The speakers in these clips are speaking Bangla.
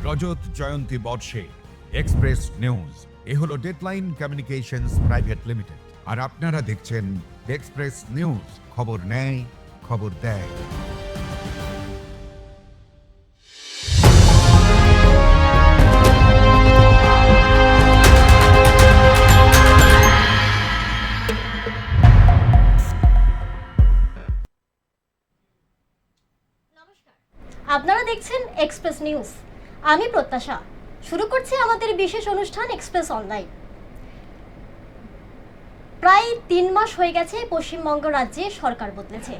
রজত জয়ন্তী বর্ষে এক্সপ্রেস নিউজ এ হলো ডেডলাইন কমিউনিকেশনস প্রাইভেট লিমিটেড, আর আপনারা দেখছেন এক্সপ্রেস নিউজ, খবর নেয় খবর দেয়। আপনারা দেখছেন এক্সপ্রেস নিউজ, আমি প্রত্যাশা। শুরু করছি আমাদের বিশেষ অনুষ্ঠান এক্সপ্রেস অনলাইন। প্রায় 3 মাস হয়ে গেছে পশ্চিমবঙ্গ রাজ্যে সরকার বদলেছে,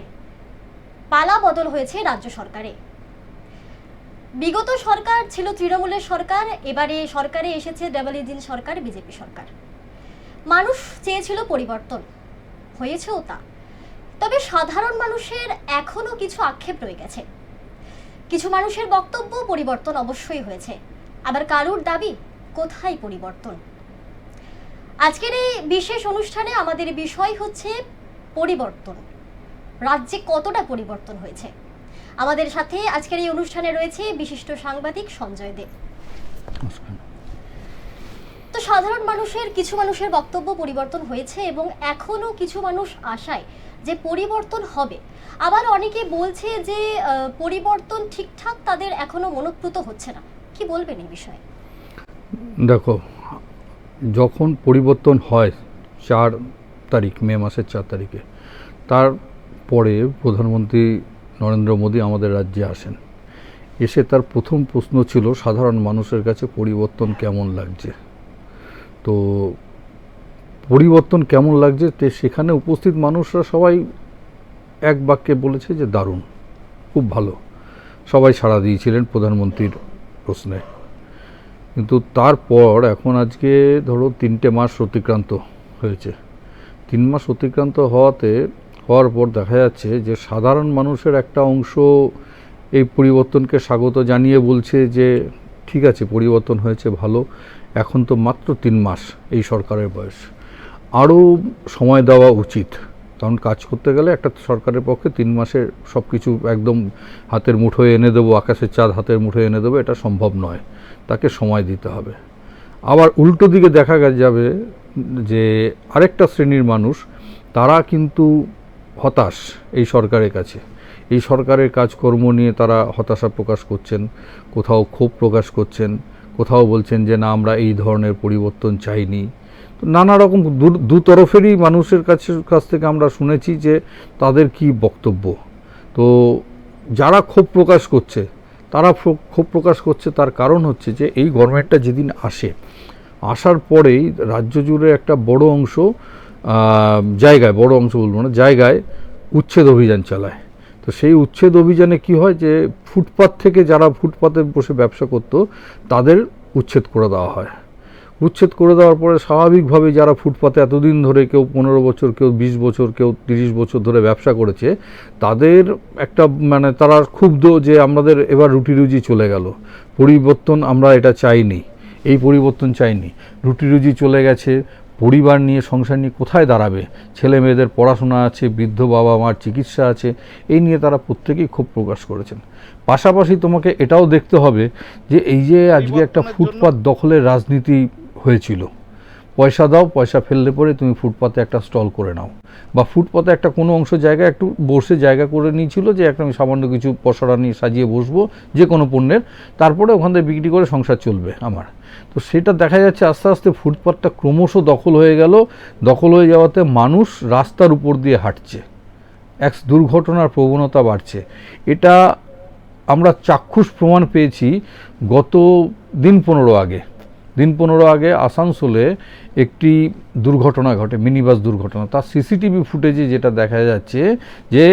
পালা বদল হয়েছে রাজ্য সরকারে। বিগত সরকার ছিল তৃণমূলের সরকার, এবারে সরকারে এসেছে ডাবল ইঞ্জিন সরকার, বিজেপি সরকার। মানুষ চেয়েছিল পরিবর্তন, হয়েছেও তা। তবে সাধারণ মানুষের এখনো কিছু আক্ষেপ রয়ে গেছে। কিছু মানুষের বক্তব্য পরিবর্তন অবশ্যই হয়েছে, আবার কারুর দাবি কোথায় পরিবর্তন। আজকের এই বিশেষ অনুষ্ঠানে আমাদের বিষয় হচ্ছে পরিবর্তন। রাজ্যে কতটা পরিবর্তন হয়েছে। আমাদের সাথে আজকের এই অনুষ্ঠানে রয়েছে বিশিষ্ট সাংবাদিক সঞ্জয় দেব। তো সাধারণ মানুষের কিছু মানুষের বক্তব্য পরিবর্তন হয়েছে এবং এখনো কিছু মানুষ আশায় যে পরিবর্তন হবে। আবার অনেকে বলছে যে পরিবর্তন ঠিকঠাক তাদের এখনো মনোপ্রুত হচ্ছে না। কি বলবেন এই বিষয়ে? দেখো, যখন পরিবর্তন হয় 4 তারিখ, মে মাসের 4 তারিখে, তারপরে প্রধানমন্ত্রী নরেন্দ্র মোদী আমাদের রাজ্যে আসেন। এসে তার প্রথম প্রশ্ন ছিল সাধারণ মানুষের কাছে পরিবর্তন কেমন লাগছে। তো পরিবর্তন কেমন লাগছে, সেখানে উপস্থিত মানুষরা সবাই এক বাক্যে বলেছে যে দারুণ, খুব ভালো। সবাই সাড়া দিয়েছিলেন প্রধানমন্ত্রীর প্রশ্নে। কিন্তু তারপর এখন আজকে ধরো 3টে মাস অতিক্রান্ত হয়েছে। 3 মাস অতিক্রান্ত হওয়ার পর দেখা যাচ্ছে যে সাধারণ মানুষের একটা অংশ এই পরিবর্তনকে স্বাগত জানিয়ে বলছে যে ঠিক আছে, পরিবর্তন হয়েছে, ভালো। এখন তো মাত্র 3 মাস এই সরকারের বয়স, আরও সময় দেওয়া উচিত। কারণ কাজ করতে গেলে একটা সরকারের পক্ষে 3 মাসে সব কিছু একদম হাতের মুঠোয় এনে দেবো, আকাশের চাঁদ হাতের মুঠোয় এনে দেবো, এটা সম্ভব নয়। তাকে সময় দিতে হবে। আবার উল্টো দিকে দেখা যাবে যে আরেকটা শ্রেণীর মানুষ, তারা কিন্তু হতাশ এই সরকারের কাছে। এই সরকারের কাজকর্ম নিয়ে তারা হতাশা প্রকাশ করছেন, কোথাও ক্ষোভ প্রকাশ করছেন, কোথাও বলছেন যে না, আমরা এই ধরনের পরিবর্তন চাইনি। তো নানা রকম দু তরফেরই মানুষের কাছ থেকে আমরা শুনেছি যে তাদের কি বক্তব্য। তো যারা ক্ষোভ প্রকাশ করছে, তারা ক্ষোভ প্রকাশ করছে তার কারণ হচ্ছে যে এই গভর্নমেন্টটা যেদিন আসার পরেই রাজ্য জুড়ে একটা বড় অংশ জায়গায় উচ্ছেদ অভিযান চালায়। তো সেই উচ্ছেদ অভিযানে কি হয় যে ফুটপাত থেকে যারা ফুটপাতে বসে ব্যবসা করত তাদের উচ্ছেদ করে দেওয়া হয়। উচ্ছেদ করে দেওয়ার পরে স্বাভাবিকভাবে যারা ফুটপাতে এতদিন ধরে, কেউ 15 বছর, কেউ 20 বছর, কেউ 30 বছর ধরে ব্যবসা করেছে, তাদের একটা তারা ক্ষুব্ধ যে আমাদের এবার রুটি রুজি চলে গেল, পরিবর্তন আমরা এটা চাইনি, এই পরিবর্তন চাইনি। রুটি রুজি চলে গেছে, পরিবার নিয়ে, সংসার নিয়ে কোথায় দাঁড়াবে? ছেলে মেয়েদের পড়াশোনা আছে, বৃদ্ধ বাবা মার চিকিৎসা আছে, এই নিয়ে তারা প্রত্যেকেই ক্ষোভ প্রকাশ করেছেন। পাশাপাশি তোমাকে এটাও দেখতে হবে যে এই যে আজকে একটা ফুটপাত দখলের রাজনীতি হয়েছিল, পয়সা দাও, পয়সা ফেললে পরে তুমি ফুটপাতে একটা স্টল করে নাও, বা ফুটপাতে একটা কোনো অংশ জায়গা একটু বসে জায়গা করে নিয়েছিল যে একটা আমি সামান্য কিছু পসরা নিয়ে সাজিয়ে বসবো যে কোনো পণ্যের, তারপরে ওখান থেকে বিক্রি করে সংসার চলবে আমার। তো সেটা দেখা যাচ্ছে আস্তে আস্তে ফুটপাতটা ক্রমশ দখল হয়ে গেল। দখল হয়ে যাওয়াতে মানুষ রাস্তার উপর দিয়ে হাঁটছে, এক দুর্ঘটনার প্রবণতা বাড়ছে। এটা আমরা চাক্ষুষ প্রমাণ পেয়েছি গত দিন 15 আগে আসানসোলে একটি দুর্ঘটনা ঘটে, মিনিবাস দুর্ঘটনা। তার সিসিটিভি ফুটেজে যেটা দেখা যাচ্ছে যে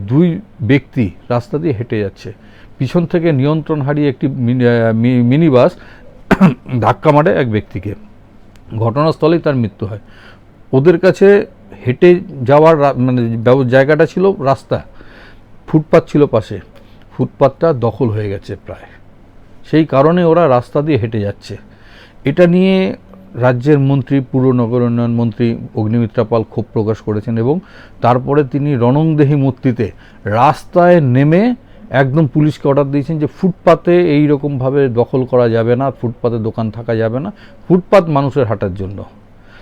2 ব্যক্তি রাস্তা দিয়ে হেঁটে যাচ্ছে, পিছন থেকে নিয়ন্ত্রণ হারিয়ে একটি মিনিবাস ধাক্কা মারে এক ব্যক্তিকে, ঘটনাস্থলেই তার মৃত্যু হয়। ওদের কাছে হেঁটে যাওয়ার জায়গাটা ছিল রাস্তা, ফুটপাত ছিল পাশে, ফুটপাতটা দখল হয়ে গেছে প্রায়, সেই কারণে ওরা রাস্তা দিয়ে হেঁটে যাচ্ছে। এটা নিয়ে রাজ্যের মন্ত্রী, পুর নগর উন্নয়ন মন্ত্রী অগ্নিমিত্রা পাল ক্ষোভ প্রকাশ করেছেন এবং তারপরে তিনি রণংদেহী মূর্তিতে রাস্তায় নেমে একদম পুলিশকে অর্ডার দিয়েছেন যে ফুটপাতে এই রকমভাবে দখল করা যাবে না, ফুটপাতে দোকান থাকা যাবে না, ফুটপাত মানুষের হাঁটার জন্য।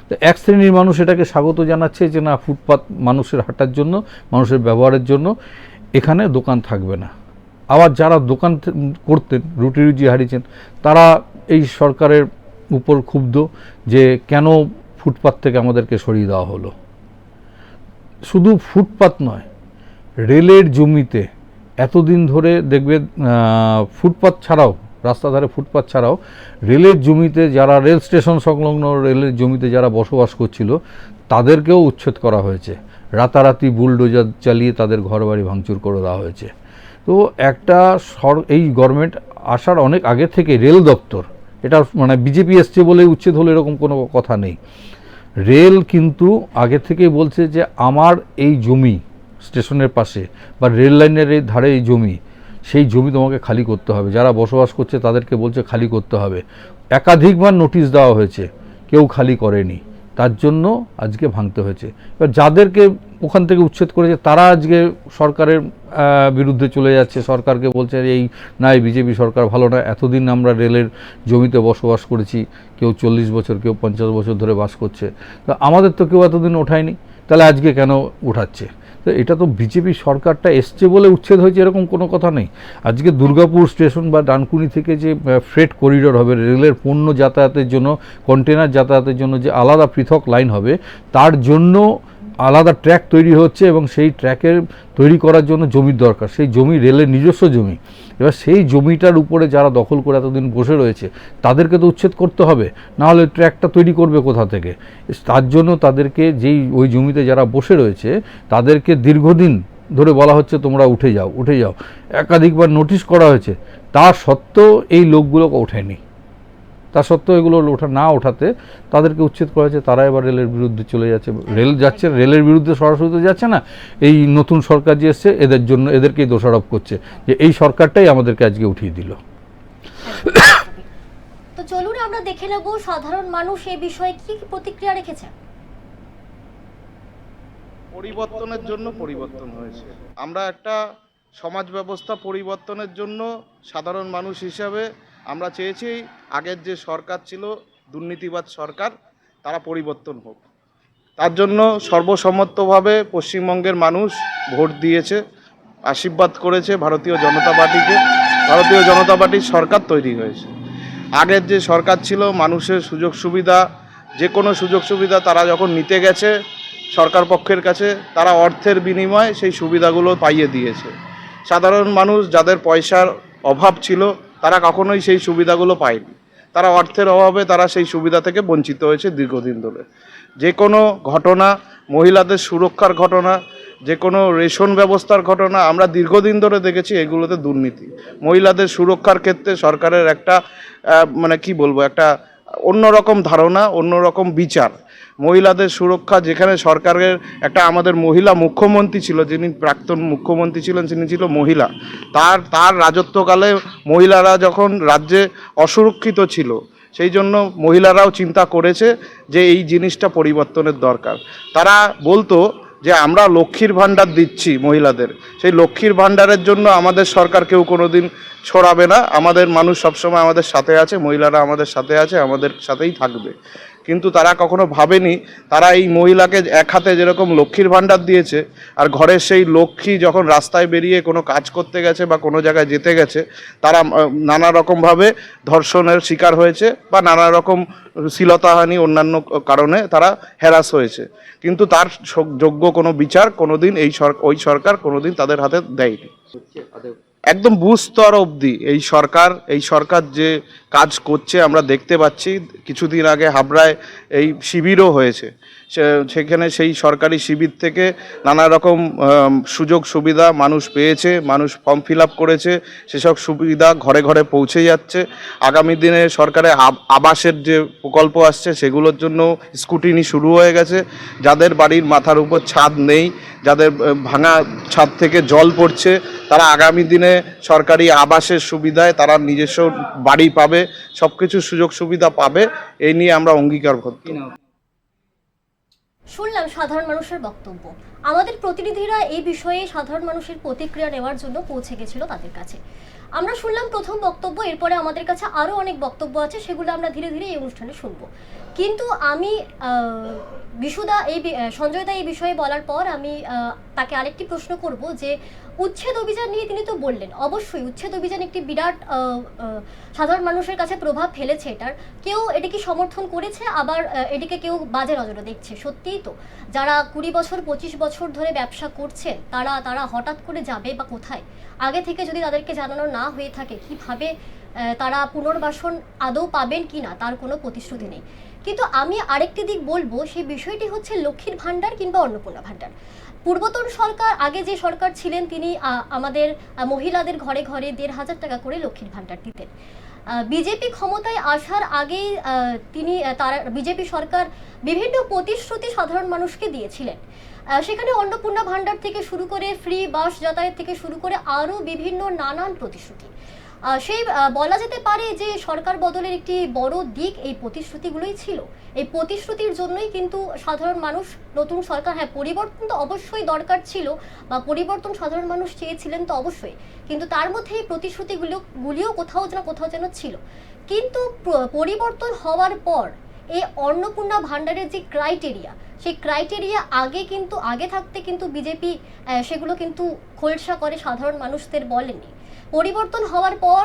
তো এক শ্রেণীর মানুষ এটাকে স্বাগত জানাচ্ছে যে না, ফুটপাত মানুষের হাঁটার জন্য, মানুষের ব্যবহারের জন্য, এখানে দোকান থাকবে না। আবার যারা দোকান করতেন, রুটি রুজি হারিয়েছেন, তারা এই সরকারের উপর ক্ষুব্ধ যে কেন ফুটপাত থেকে আমাদেরকে সরিয়ে দেওয়া হলো। শুধু ফুটপাত নয়, রেলের জমিতে এতদিন ধরে দেখবে ফুটপাত ছাড়াও, রাস্তা ধারে ফুটপাত ছাড়াও রেলের জমিতে যারা রেল স্টেশন সংলগ্ন রেলের জমিতে যারা বসবাস করছিল তাদেরকেও উচ্ছেদ করা হয়েছে। রাতারাতি বুলডোজার চালিয়ে তাদের ঘরবাড়ি ভাঙচুর করে দেওয়া হয়েছে। তো একটা এই গভর্নমেন্ট আসার অনেক আগে থেকে রেল দপ্তর, এটা মানে বিজেপি এসছে বলে উচ্ছেদ হলো এরকম কোনো কথা নেই। রেল কিন্তু আগে থেকেই বলছে যে আমার এই জমি স্টেশনের পাশে বা রেল লাইনের এই ধারে এই জমি, সেই জমি তোমাকে খালি করতে হবে। যারা বসবাস করছে তাদেরকে বলছে খালি করতে হবে। একাধিকবার নোটিশ দেওয়া হয়েছে, কেউ খালি করেনি, তার জন্য আজকে ভাঙতে হয়েছে। এবার যাদেরকে ওখান থেকে উচ্ছেদ করেছে তারা আজকে সরকারের বিরুদ্ধে চলে যাচ্ছে, সরকারকে বলছে এই না, এই বিজেপি সরকার ভালো না, এতদিন আমরা রেলের জমিতে বসবাস করেছি, কেউ 40 বছর, কেউ 50 বছর ধরে বাস করছে, তো আমাদের তো কেউ এতদিন ওঠায়নি, তাহলে আজকে কেন উঠাচ্ছে? তো এটা তো বিজেপি সরকারটা এসছে বলে উচ্ছেদ হয়েছে এরকম কোনো কথা নেই। আজকে দুর্গাপুর স্টেশন বা ডানকুনি থেকে যে ফ্রেট করিডোর হবে, রেলের পণ্য যাতায়াতের জন্য, কন্টেনার যাতায়াতের জন্য যে আলাদা পৃথক লাইন হবে, তার জন্য আলাদা ট্র্যাক তৈরি হচ্ছে এবং সেই ট্র্যাকের তৈরি করার জন্য জমির দরকার। সেই জমি রেলের নিজস্ব জমি। এবার সেই জমিটার উপরে যারা দখল করে এতদিন বসে রয়েছে তাদেরকে তো উচ্ছেদ করতে হবে, নাহলে ট্র্যাকটা তৈরি করবে কোথা থেকে? তার জন্য তাদেরকে ওই জমিতে যারা বসে রয়েছে তাদেরকে দীর্ঘদিন ধরে বলা হচ্ছে তোমরা উঠে যাও, উঠে যাও, একাধিকবার নোটিশ করা হয়েছে, তা সত্ত্বেও এই লোকগুলোকে ওঠেনি। তা সত্ত্বেও এগুলো না ওঠাতে তাদেরকে উচ্ছেদ করা হয়েছে। তারা এবার রেলের বিরুদ্ধে চলে যাচ্ছে। রেল যাচ্ছে, রেলের বিরুদ্ধে সরাসরি তো যাচ্ছে না, এই নতুন সরকার যে এসছে এদের জন্য, এদেরকেই দোষারোপ করছে যে এই সরকারটাই আমাদেরকে আজকে উঠিয়ে দিল। তো চলুন আমরা দেখে নেব সাধারণ মানুষ এই বিষয়ে কি প্রতিক্রিয়া রেখেছে। পরিবর্তনের জন্য পরিবর্তন হয়েছে। আমরা একটা সমাজ ব্যবস্থা পরিবর্তনের জন্য সাধারণ মানুষ হিসাবে আমরা চেয়েছি আগের যে সরকার ছিল দুর্নীতিবাদ সরকার, তারা পরিবর্তন হোক। তার জন্য সর্বসম্মতভাবে পশ্চিমবঙ্গের মানুষ ভোট দিয়েছে, আশীর্বাদ করেছে ভারতীয় জনতা পার্টিকে। ভারতীয় জনতা পার্টির সরকার তৈরি হয়েছে। আগের যে সরকার ছিল মানুষের সুযোগ সুবিধা, যে কোনো সুযোগ সুবিধা তারা যখন নিতে গেছে সরকার পক্ষের কাছে, তারা অর্থের বিনিময়ে সেই সুবিধাগুলো পাইয়ে দিয়েছে। সাধারণ মানুষ যাদের পয়সার অভাব ছিল তারা কখনোই সেই সুবিধাগুলো পায়নি। তারা অর্থের অভাবে তারা সেই সুবিধা থেকে বঞ্চিত হয়েছে দীর্ঘদিন ধরে। যে কোনো ঘটনা, মহিলাদের সুরক্ষার ঘটনা, যে কোনো রেশন ব্যবস্থার ঘটনা আমরা দীর্ঘদিন ধরে দেখেছি এগুলোতে দুর্নীতি। মহিলাদের সুরক্ষার ক্ষেত্রে সরকারের একটা একটা অন্যরকম ধারণা, অন্যরকম বিচার। মহিলাদের সুরক্ষা, যেখানে সরকারের একটা আমাদের মহিলা মুখ্যমন্ত্রী ছিল, যিনি প্রাক্তন মুখ্যমন্ত্রী ছিলেন, তিনি ছিল মহিলা। তার রাজত্বকালে মহিলারা যখন রাজ্যে অসুরক্ষিত ছিল, সেই জন্য মহিলারাও চিন্তা করেছে যে এই জিনিসটা পরিবর্তনের দরকার। তারা বলতো যে আমরা লক্ষ্মীর ভাণ্ডার দিচ্ছি মহিলাদের, সেই লক্ষ্মীর ভাণ্ডারের জন্য আমাদের সরকার কেউ কোনোদিন ছড়াবে না, আমাদের মানুষ সবসময় আমাদের সাথে আছে, মহিলারা আমাদের সাথে আছে, আমাদের সাথেই থাকবে। কিন্তু তারা কখনো ভাবেনি, তারা এই মহিলাকে এক হাতে যেরকম লক্ষ্মীর ভাণ্ডার দিয়েছে, আর ঘরের সেই লক্ষ্মী যখন রাস্তায় বেরিয়ে কোনো কাজ করতে গেছে বা কোনো জায়গায় যেতে গেছে, তারা নানা রকমভাবে ধর্ষণের শিকার হয়েছে বা নানা রকম শ্লীলতাহানি অন্যান্য কারণে তারা হ্যারাস হয়েছে। কিন্তু তার যোগ্য কোনো বিচার কোনোদিন ওই সরকার কোনোদিন তাদের হাতে দেয়নি। একদম বুথ স্তর অবধি এই সরকার যে কাজ করছে আমরা দেখতে পাচ্ছি। কিছুদিন আগে হাবড়ায় এই শিবিরও হয়েছে, সেখানে সেই সরকারি শিবির থেকে নানা রকম সুযোগ সুবিধা মানুষ পেয়েছে, মানুষ ফর্ম ফিল আপ করেছে, সেসব সুবিধা ঘরে ঘরে পৌঁছে যাচ্ছে। আগামী দিনে সরকারের আবাসের যে প্রকল্প আসছে সেগুলোর জন্য স্কুটিনি শুরু হয়ে গেছে। যাদের বাড়ির মাথার উপর ছাদ নেই, যাদের ভাঙা ছাদ থেকে জল পড়ছে, তারা আগামী দিনে সরকারি আবাসের সুবিধায় তারা নিজস্ব বাড়ি পাবে, সব কিছু সুযোগ সুবিধা পাবে। এই নিয়ে আমরা অঙ্গীকারবদ্ধ। শুনলাম সাধারণ মানুষের বক্তব্য। আমাদের প্রতিনিধিরা এই বিষয়ে সাধারণ মানুষের প্রতিক্রিয়া নেওয়ার জন্য পৌঁছে গেছিল তাদের কাছে। আমরা শুনলাম প্রথম বক্তব্য, এরপরে আমাদের কাছে আরও অনেক বক্তব্য আছে, সেগুলো আমরা ধীরে ধীরে এই অনুষ্ঠানে শুনবো। কিন্তু আমি সঞ্জয় দা এই বিষয়ে বলার পর আমি তাকে আরেকটি প্রশ্ন করব যে উচ্ছেদ অভিযান নিয়ে তিনি তো বললেন, অবশ্যই উচ্ছেদ অভিযান একটি বিরাট সাধারণ মানুষের কাছে প্রভাব ফেলেছে। কেউ এটিকে সমর্থন করেছে, আবার এটিকে কেউ বাজে নজরে দেখছে। সত্যিই তো যারা 20 বছর 25 বছর ধরে ব্যবসা করছেন তারা হঠাৎ করে যাবে বা কোথায়, আগে থেকে যদি তাদেরকে জানানো না হয়ে থাকে, কিভাবে তারা পুনর্বাসন আদৌ পাবেন কিনা তার কোনো প্রতিশ্রুতি নেই। কিন্তু আমি আরেকটি দিক বলবো, সেই বিষয়টি হচ্ছে লক্ষ্মীর ভাণ্ডার কিংবা অন্নপূর্ণা ভাণ্ডার। পূর্বতন সরকার, আগে যে সরকার ছিলেন, তিনি আমাদের মহিলাদের ঘরে ঘরে 1,500 টাকা করে লক্ষ্মীর ভাণ্ডার দিতেন। বিজেপি ক্ষমতায় আসার আগেই বিজেপি সরকার বিভিন্ন প্রতিশ্রুতি সাধারণ মানুষকে দিয়েছিলেন। সেখানে অন্নপূর্ণা ভাণ্ডার থেকে শুরু করে ফ্রি বাস যাতায়াত থেকে শুরু করে আরও বিভিন্ন নানান প্রতিশ্রুতি। বলা যেতে পারে যে সরকার বদলের একটি বড় দিক এই প্রতিশ্রুতিগুলোই ছিল। এই প্রতিশ্রুতির জন্যই কিন্তু সাধারণ মানুষ, নতুন সরকার, হ্যাঁ পরিবর্তন তো অবশ্যই দরকার ছিল বা পরিবর্তন সাধারণ মানুষ চেয়েছিলেন তো অবশ্যই, কিন্তু তার মধ্যে এই প্রতিশ্রুতিগুলিও কোথাও যেন ছিল। কিন্তু পরিবর্তন হওয়ার পর এই অন্নপূর্ণা ভাণ্ডারের যে ক্রাইটেরিয়া, সেই ক্রাইটেরিয়া আগে থাকতে কিন্তু বিজেপি সেগুলো কিন্তু খোলসা করে সাধারণ মানুষদের বলেনি। পরিবর্তন হওয়ার পর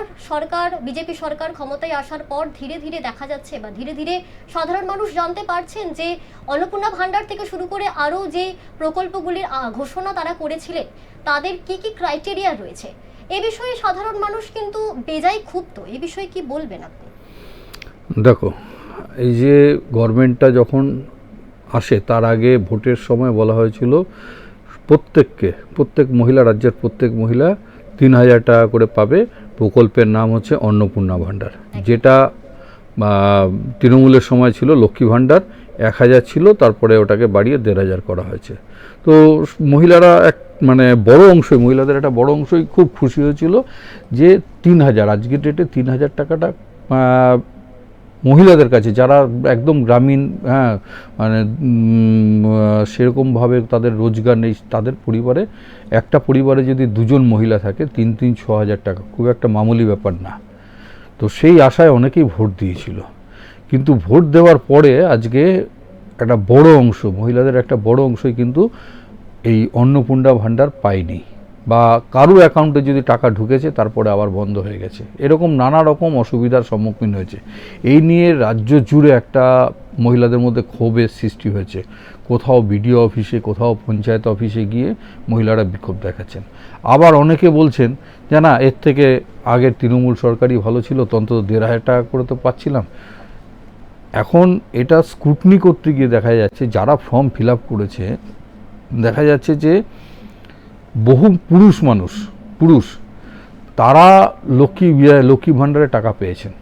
বিজেপি সরকার ক্ষমতায় আসার পর ধীরে ধীরে দেখা যাচ্ছে বা ধীরে ধীরে সাধারণ মানুষ জানতে পারছেন যে অন্নপূর্ণা ভাণ্ডার থেকে শুরু করে আরও যে প্রকল্পগুলির ঘোষণা তারা করেছিলেন তাদের কি কি ক্রাইটেরিয়া রয়েছে, এ বিষয়ে সাধারণ মানুষ কিন্তু বেজায় ক্ষুব্ধ। এই বিষয়ে কি বলবেন আপনি? দেখো, এই যে গভর্নমেন্টটা যখন আসে তার আগে ভোটের সময় বলা হয়েছিল প্রত্যেক মহিলা, রাজ্যের প্রত্যেক মহিলা 3,000 টাকা করে পাবে। প্রকল্পের নাম হচ্ছে অন্নপূর্ণা ভাণ্ডার, যেটা তৃণমূলের সময় ছিল লক্ষ্মী ভাণ্ডার 1,000 ছিল, তারপরে ওটাকে বাড়িয়ে 1,500 করা হয়েছে। তো মহিলারা মহিলাদের একটা বড় অংশই খুব খুশি হয়েছিল যে 3,000, আজকের ডেটে 3,000 টাকাটা মহিলাদের কাছে, যারা একদম গ্রামীণ, সেরকমভাবে তাদের রোজগার নেই, তাদের পরিবারে, একটা পরিবারে যদি 2জন মহিলা থাকে 6,000 টাকা খুব একটা মামুলি ব্যাপার না। তো সেই আশায় অনেকেই ভোট দিয়েছিল, কিন্তু ভোট দেওয়ার পরে আজকে একটা বড় অংশ, মহিলাদের একটা বড় অংশই কিন্তু এই অন্নপূর্ণা ভাণ্ডার পায়নি, বা কারো অ্যাকাউন্টে যদি টাকা ঢুকেছে তারপরে আবার বন্ধ হয়ে গেছে। এরকম নানা রকম অসুবিধার সম্মুখীন হয়েছে। এই নিয়ে রাজ্য জুড়ে একটা মহিলাদের মধ্যে ক্ষোভের সৃষ্টি হয়েছে। কোথাও বিডিও অফিসে, কোথাও পঞ্চায়েত অফিসে গিয়ে মহিলারা বিক্ষোভ দেখাচ্ছেন। আবার অনেকে বলছেন যে না, এর থেকে আগের তৃণমূল সরকারই ভালো ছিল, অন্তত 1,500 টাকা করে তো পাচ্ছিলাম। এখন এটা স্ক্রুটনি করতে গিয়ে দেখা যাচ্ছে যারা ফর্ম ফিল আপ করেছে, দেখা যাচ্ছে যে বহু পুরুষ তারা লক্ষ্মী ভাণ্ডারে টাকা পেয়েছেন।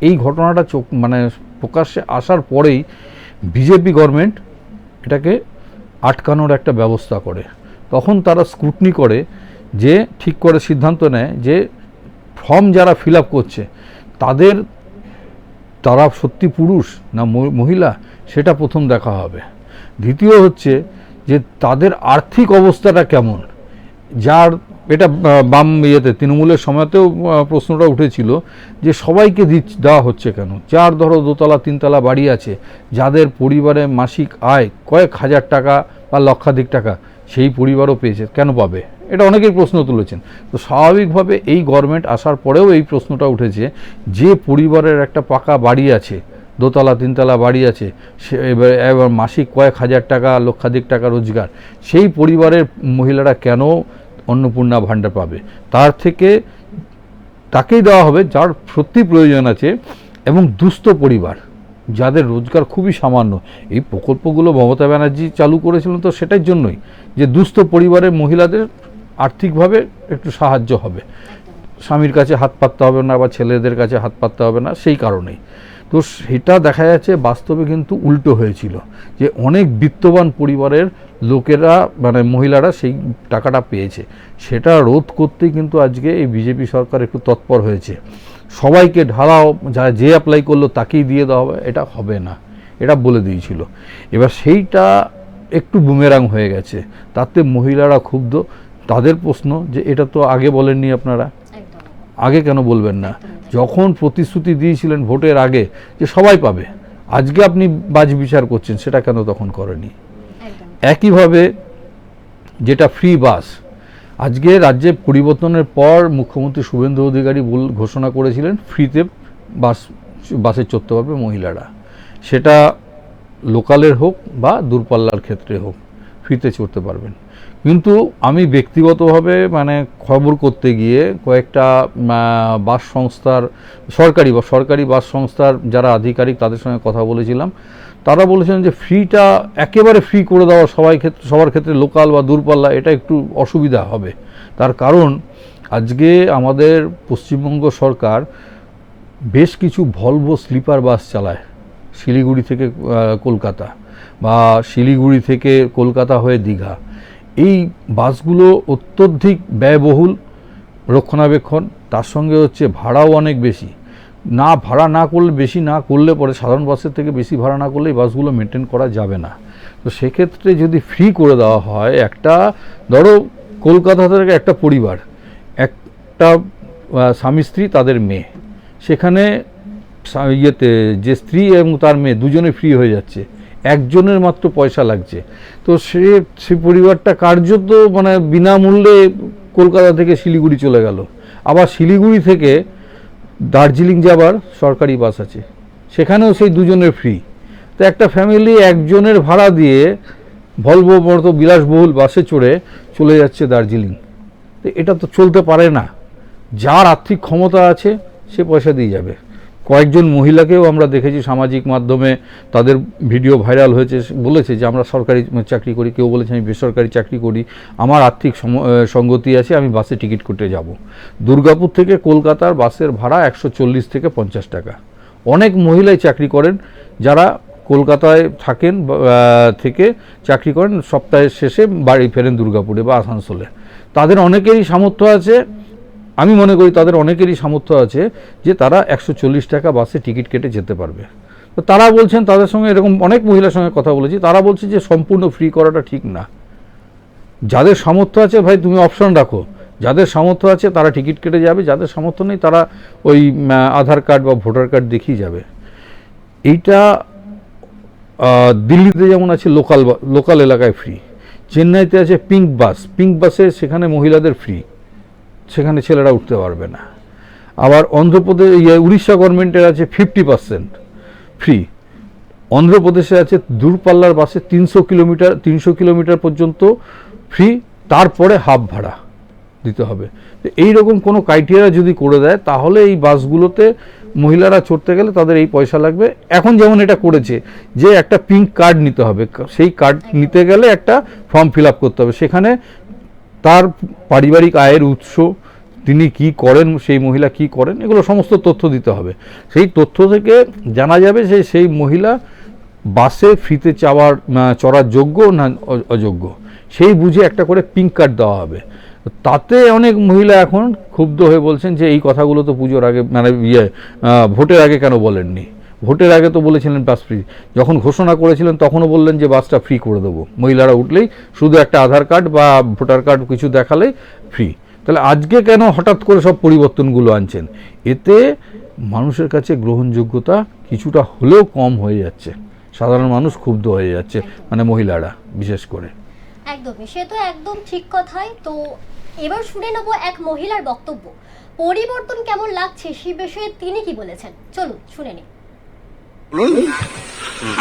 এই ঘটনাটা প্রকাশ্যে আসার পরেই বিজেপি গভর্নমেন্ট এটাকে আটকানোর একটা ব্যবস্থা করে। তখন তারা স্ক্রুটনি করে, যে ঠিক করে সিদ্ধান্ত নেয় যে ফর্ম যারা ফিল আপ করছে তারা সত্যি পুরুষ না মহিলা, সেটা প্রথম দেখা হবে। দ্বিতীয় হচ্ছে যে তাদের আর্থিক অবস্থাটা কেমন। এটা তৃণমূলের সময়তেও প্রশ্নটা উঠেছিল যে সবাইকে দেওয়া হচ্ছে কেন, যার ধরো 2তলা 3তলা বাড়ি আছে, যাদের পরিবারে মাসিক আয় কয়েক হাজার টাকা বা লক্ষাধিক টাকা, সেই পরিবারও পেয়েছে, কেন পাবে? এটা অনেকেই প্রশ্ন তুলেছেন। তো স্বাভাবিকভাবে এই গভর্নমেন্ট আসার পরেও এই প্রশ্নটা উঠেছে, যে পরিবারের একটা পাকা বাড়ি আছে, 2তলা 3তলা বাড়ি আছে, সে এবার মাসিক কয়েক হাজার টাকা লক্ষাধিক টাকা রোজগার, সেই পরিবারের মহিলারা কেন অন্নপূর্ণা ভাণ্ডার পাবে? তাকেই দেওয়া হবে যার সত্যি প্রয়োজন আছে এবং দুস্থ পরিবার, যাদের রোজগার খুবই সামান্য। এই প্রকল্পগুলো মমতা ব্যানার্জি চালু করেছিলেন তো সেটার জন্যই, যে দুস্থ পরিবারের মহিলাদের আর্থিকভাবে একটু সাহায্য হবে, স্বামীর কাছে হাত পাততে হবে না বা ছেলেদের কাছে হাত পাততে হবে না, সেই কারণেই। তো সেটা দেখা যাচ্ছে বাস্তবে কিন্তু উল্টো হয়েছিল, যে অনেক বিত্তবান পরিবারের লোকেরা মহিলারা সেই টাকাটা পেয়েছে। সেটা রোধ করতেই কিন্তু আজকে এই বিজেপি সরকার একটু তৎপর হয়েছে। সবাইকে ঢালাও, যে অ্যাপ্লাই করলো তাকেই দিয়ে দেওয়া হবে, এটা হবে না। এটা বলে দিয়েছিল। এবার সেইটা একটু বুমেরাং হয়ে গেছে, তাতে মহিলারা ক্ষুব্ধ। তাদের প্রশ্ন যে এটা তো আগে বলেননি আপনারা, একদম আগে কেন বলবেন না? যখন প্রতিশ্রুতি দিয়েছিলেন ভোটের আগে যে সবাই পাবে, আজকে আপনি বাজ বিচার করছেন, সেটা কেন তখন করেনি? একদম একইভাবে যেটা ফ্রি বাস, আজকে রাজ্যে পরিবর্তনের পর মুখ্যমন্ত্রী শুভেন্দু অধিকারী ঘোষণা করেছিলেন ফ্রিতে বাসে চড়তে পারবে মহিলারা, সেটা লোকালের হোক বা দূরপাল্লার ক্ষেত্রে হোক ফ্রিতে চড়তে পারবেন। কিন্তু আমি ব্যক্তিগতভাবে মানে খবর করতে গিয়ে কয়েকটা বাস সংস্থার সরকারি বাস সংস্থার যারা আধিকারিক তাদের সঙ্গে কথা বলেছিলাম, তারা বলেছেন যে ফ্রিটা একেবারে ফ্রি করে দেওয়া সবার ক্ষেত্রে লোকাল বা দূরপাল্লা এটা একটু অসুবিধা হবে। তার কারণ আজকে আমাদের পশ্চিমবঙ্গ সরকার বেশ কিছু ভলভো স্লিপার বাস চালায় শিলিগুড়ি থেকে কলকাতা বা শিলিগুড়ি থেকে কলকাতা হয়ে দীঘা। এই বাসগুলো অত্যধিক ব্যয়বহুল, রক্ষণাবেক্ষণ, তার সঙ্গে হচ্ছে ভাড়াও অনেক বেশি। ভাড়া না করলে, বেশি না করলে পরে সাধারণ বাসের থেকে বেশি ভাড়া না করলে এই বাসগুলো মেনটেন করা যাবে না। তো সেক্ষেত্রে যদি ফ্রি করে দেওয়া হয়, একটা ধরো কলকাতা থেকে একটা পরিবার, একটা স্বামী স্ত্রী তাদের মেয়ে, সেখানে যে স্ত্রী এবং তার মেয়ে দুজনে ফ্রি হয়ে যাচ্ছে, একজনের মাত্র পয়সা লাগছে। তো সে পরিবারটা কার্যত মানে বিনামূল্যে কলকাতা থেকে শিলিগুড়ি চলে গেল। আবার শিলিগুড়ি থেকে দার্জিলিং যাবার সরকারি বাস আছে, সেখানেও সেই দুজনের ফ্রি। তো একটা ফ্যামিলি একজনের ভাড়া দিয়ে ভলভো মতো বিলাসবহুল বাসে চড়ে চলে যাচ্ছে দার্জিলিং। তো এটা তো চলতে পারে না। যার আর্থিক ক্ষমতা আছে সে পয়সা দিয়ে যাবে। কয়েকজন মহিলাকেও আমরা দেখেছি সামাজিক মাধ্যমে, তাদের ভিডিও ভাইরাল হয়েছে, বলেছে যে আমরা সরকারি চাকরি করি, কেউ বলেছে আমি বেসরকারি চাকরি করি, আমার আর্থিক সঙ্গতি আছে, আমি বাসে টিকিট কেটে যাব। দুর্গাপুর থেকে কলকাতার বাসের ভাড়া 140 থেকে 50 টাকা। অনেক মহিলাই চাকরি করেন যারা কলকাতায় থাকেন থেকে চাকরি করেন, সপ্তাহের শেষে বাড়ি ফেরেন দুর্গাপুরে বা আসানসোলে। তাদের অনেকেরই সামর্থ্য আছে, আমি মনে করি তাদের অনেকেরই সামর্থ্য আছে যে তারা 140 টাকা বাসে টিকিট কেটে যেতে পারবে। তো তারা বলছেন, তাদের সঙ্গে এরকম অনেক মহিলার সঙ্গে কথা বলেছি, তারা বলছে যে সম্পূর্ণ ফ্রি করাটা ঠিক না। যাদের সামর্থ্য আছে ভাই তুমি অপশন রাখো, যাদের সামর্থ্য আছে তারা টিকিট কেটে যাবে, যাদের সামর্থ্য নেই তারা ওই আধার কার্ড বা ভোটার কার্ড দেখিয়ে যাবে। এইটা দিল্লিতে যেমন আছে লোকাল এলাকায় ফ্রি, চেন্নাইতে আছে পিঙ্ক বাসে সেখানে মহিলাদের ফ্রি, সেখানে ছেলেরা উঠতে পারবে না। আবার অন্ধ্রপ্রদেশ উড়িষ্যা গভর্নমেন্টের আছে 50% ফ্রি। অন্ধ্রপ্রদেশে আছে দূরপাল্লার বাসে 300 কিলোমিটার পর্যন্ত ফ্রি, তারপরে হাফ ভাড়া দিতে হবে। তো এইরকম কোনো ক্রাইটেরিয়া যদি করে দেয় তাহলে এই বাসগুলোতে মহিলারা চড়তে গেলে তাদের এই পয়সা লাগবে। এখন যেমন এটা করেছে যে একটা পিঙ্ক কার্ড নিতে হবে, সেই কার্ড নিতে গেলে একটা ফর্ম ফিল আপ করতে হবে, সেখানে তার পারিবারিক আয়ের উৎস, তিনি কি করেন, সেই মহিলা কি করেন, এগুলো সমস্ত তথ্য দিতে হবে। সেই তথ্য থেকে জানা যাবে যে সেই মহিলা বাসে ফ্রিতে চড়ার যোগ্য না অযোগ্য, সেই বুঝে একটা করে পিঙ্ক কার্ড দেওয়া হবে। তাতে অনেক মহিলা এখন ক্ষুব্ধ হয়ে বলছেন যে এই কথাগুলো তো পুজোর আগে মানে ভোটের আগে কেন বলেননি? ভোটের আগে তো বলেছিলেন বাস ফ্রি, যখন ঘোষণা করেছিলেন তখনও বললেন যে বাসটা ফ্রি করে দেবো, মহিলারা উঠলেই শুধু একটা আধার কার্ড বা ভোটার কার্ড কিছু দেখালেই ফ্রি। তাহলে আজকে কেন হঠাৎ করে সব পরিবর্তনগুলো আনছেন? এতে মানুষের কাছে গ্রহণযোগ্যতা কিছুটা হলেও কম হয়ে যাচ্ছে, সাধারণ মানুষ ক্ষুব্ধ হয়ে যাচ্ছে, মানে মহিলারা বিশেষ করে। একদমই, সে তো একদম ঠিক কথাই। তো এবার শুনে নেব এক মহিলার বক্তব্য, পরিবর্তন কেমন লাগছে সে বিষয়ে তিনি কি বলেছেন, চলুন শুনে নিই।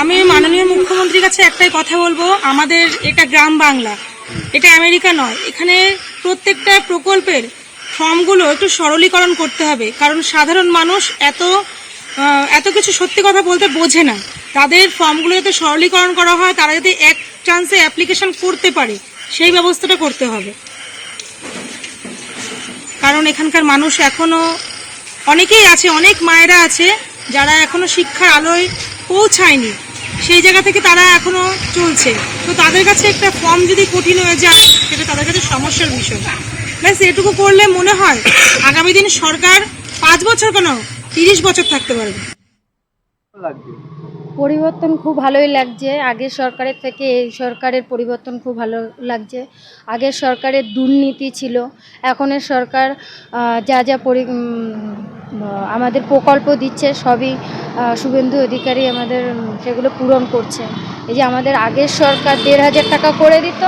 আমি মাননীয় মুখ্যমন্ত্রীর কাছে একটাই কথা বলবো, আমাদের এটা গ্রাম বাংলা, এটা আমেরিকা নয়। এখানে প্রত্যেকটা প্রকল্পের ফর্মগুলো একটু সরলীকরণ করতে হবে, কারণ সাধারণ মানুষ এত কিছু সত্যি কথা বলতে বোঝে না। তাদের ফর্মগুলো যাতে সরলীকরণ করা হয়, তারা যাতে এক চান্সে অ্যাপ্লিকেশন করতে পারে, সেই ব্যবস্থাটা করতে হবে। কারণ এখানকার মানুষ এখনো অনেকেই আছে, অনেক মায়েরা আছে যারা এখনো শিক্ষার আলোয় পৌঁছায়নি, সেই জায়গা থেকে তারা এখনো চলছে। তো তাদের কাছে একটা ফর্ম যদি কঠিন হয়ে যায়, সেটা তাদের কাছে সমস্যার বিষয়। ব্যাস এটুকু করলে মনে হয় আগামী দিন সরকার 5 বছর কেন 30 বছর থাকতে পারবে। পরিবর্তন খুব ভালোই লাগছে। আগের সরকারের থেকে এই সরকারের পরিবর্তন খুব ভালো লাগছে। আগের সরকারের দুর্নীতি ছিল, এখনের সরকার যা যা আমাদের প্রকল্প দিচ্ছে সবই শুভেন্দু অধিকারী আমাদের সেগুলো পূরণ করছে। এই যে আমাদের আগের সরকার ১,৫০০ টাকা করে দিত,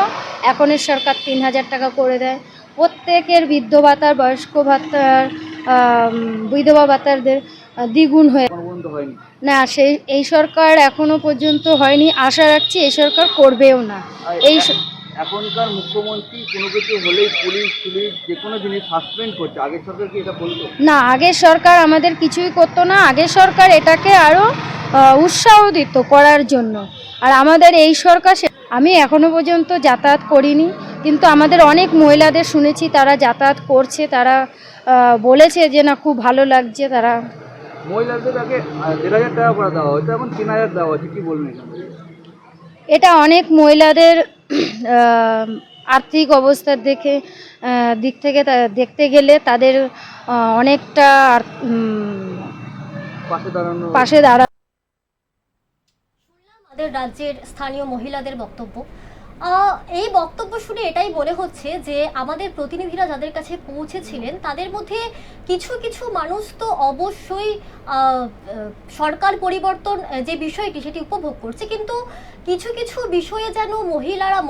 এখনের সরকার ৩,০০০ টাকা করে দেয়। প্রত্যেকের বৃদ্ধ ভাতার, বয়স্ক ভাতার, বিধবা ভাতারদের দ্বিগুণ হয়ে না, এই সরকার এখনো পর্যন্ত হয়নি। আশা রাখছি এই সরকার করবেও না। এখনকার মুখ্যমন্ত্রী কোনো কিছু হলেই পুলিশ যে কোনো জিনিস সাসপেন্ড করছে, আগের সরকার কি এটা বলতো না? আগের সরকার আমাদের কিছুই করতো না। আগের সরকার এটাকে আরও উৎসাহ দিত করার জন্য। আর আমাদের এই সরকার, আমি এখনো পর্যন্ত যাতায়াত করিনি, কিন্তু আমাদের অনেক মহিলাদের শুনেছি তারা যাতায়াত করছে, তারা বলেছে যে না খুব ভালো লাগছে। তারা মহিলাদের আগে ১,৫০০ টাকা করে দেওয়া হয়তো, এখন ৩,০০০ দেওয়া হচ্ছে, কি বলবেন? এটা অনেক মহিলাদের আর্থিক অবস্থার দিক থেকে দেখতে গেলে তাদের অনেকটা পাশে দাঁড়া। আমাদের রাজ্যের স্থানীয় মহিলাদের বক্তব্য, এই বক্তব্য শুনে এটাই মনে হচ্ছে যে আমাদের প্রতিনিধিরা যাদের কাছে পৌঁছেছিলেন তাদের মধ্যে কিছু কিছু মানুষ তো অবশ্যই সরকার পরিবর্তন যে বিষয়টি সেটি উপভোগ করছে, কিন্তু কিছু কিছু বিষয়ে যেন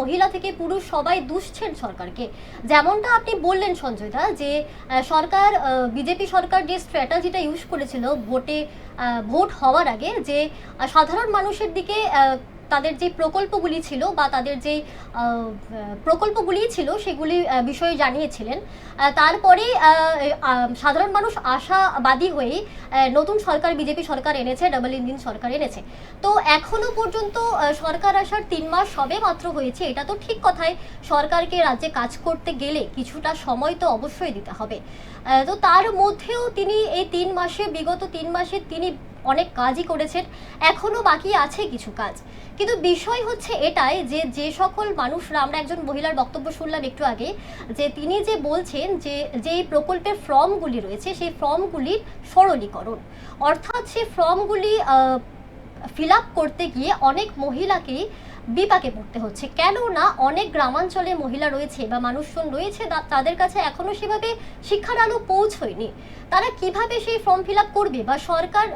মহিলা থেকে পুরুষ সবাই দুষছেন সরকারকে। যেমনটা আপনি বললেন সঞ্জয় দা, যে সরকার, বিজেপি সরকার যে স্ট্র্যাটেজিটা ইউজ করেছিল ভোট হওয়ার আগে, যে সাধারণ মানুষের দিকে তাদের যে প্রকল্পগুলি ছিল বা তাদের যে প্রকল্পগুলি ছিল সেগুলি বিষয়ে জানিয়েছিলেন। তারপরে সাধারণ মানুষ আশাবাদী হয়ে নতুন সরকার, বিজেপি সরকার এনেছে, ডাবল ইঞ্জিন সরকার এনেছে। তো এখনো পর্যন্ত সরকার আসার 3 মাস সবে মাত্র হয়েছে। এটা তো ঠিক কথাই, সরকারকে রাজ্যে কাজ করতে গেলে কিছুটা সময় তো অবশ্যই দিতে হবে। তো তার মধ্যেও তিনি এই 3 মাসে, বিগত 3 মাসে তিনি অনেক কাজই করেছেন, এখনো বাকি আছে কিছু কাজ। কিন্তু বিষয় হচ্ছে এটাই যে সকল মানুষরা, আমরা একজন মহিলার বক্তব্য শুনলাম একটু আগে, যে তিনি যে বলছেন যে এই প্রকল্পের ফর্মগুলি রয়েছে সেই ফর্মগুলির সরলীকরণ, অর্থাৎ সেই ফর্মগুলি ফিল আপ করতে গিয়ে অনেক মহিলাকেই বিপাকে পড়তে হচ্ছে। কেননা অনেক গ্রামাঞ্চলে মহিলা রয়েছে বা মানুষজন রয়েছে, তাদের কাছে এখনো সেভাবে শিক্ষার আলো পৌঁছয়নি। তারা কিভাবে সেই ফর্ম ফিল আপ করবে? বা সরকার,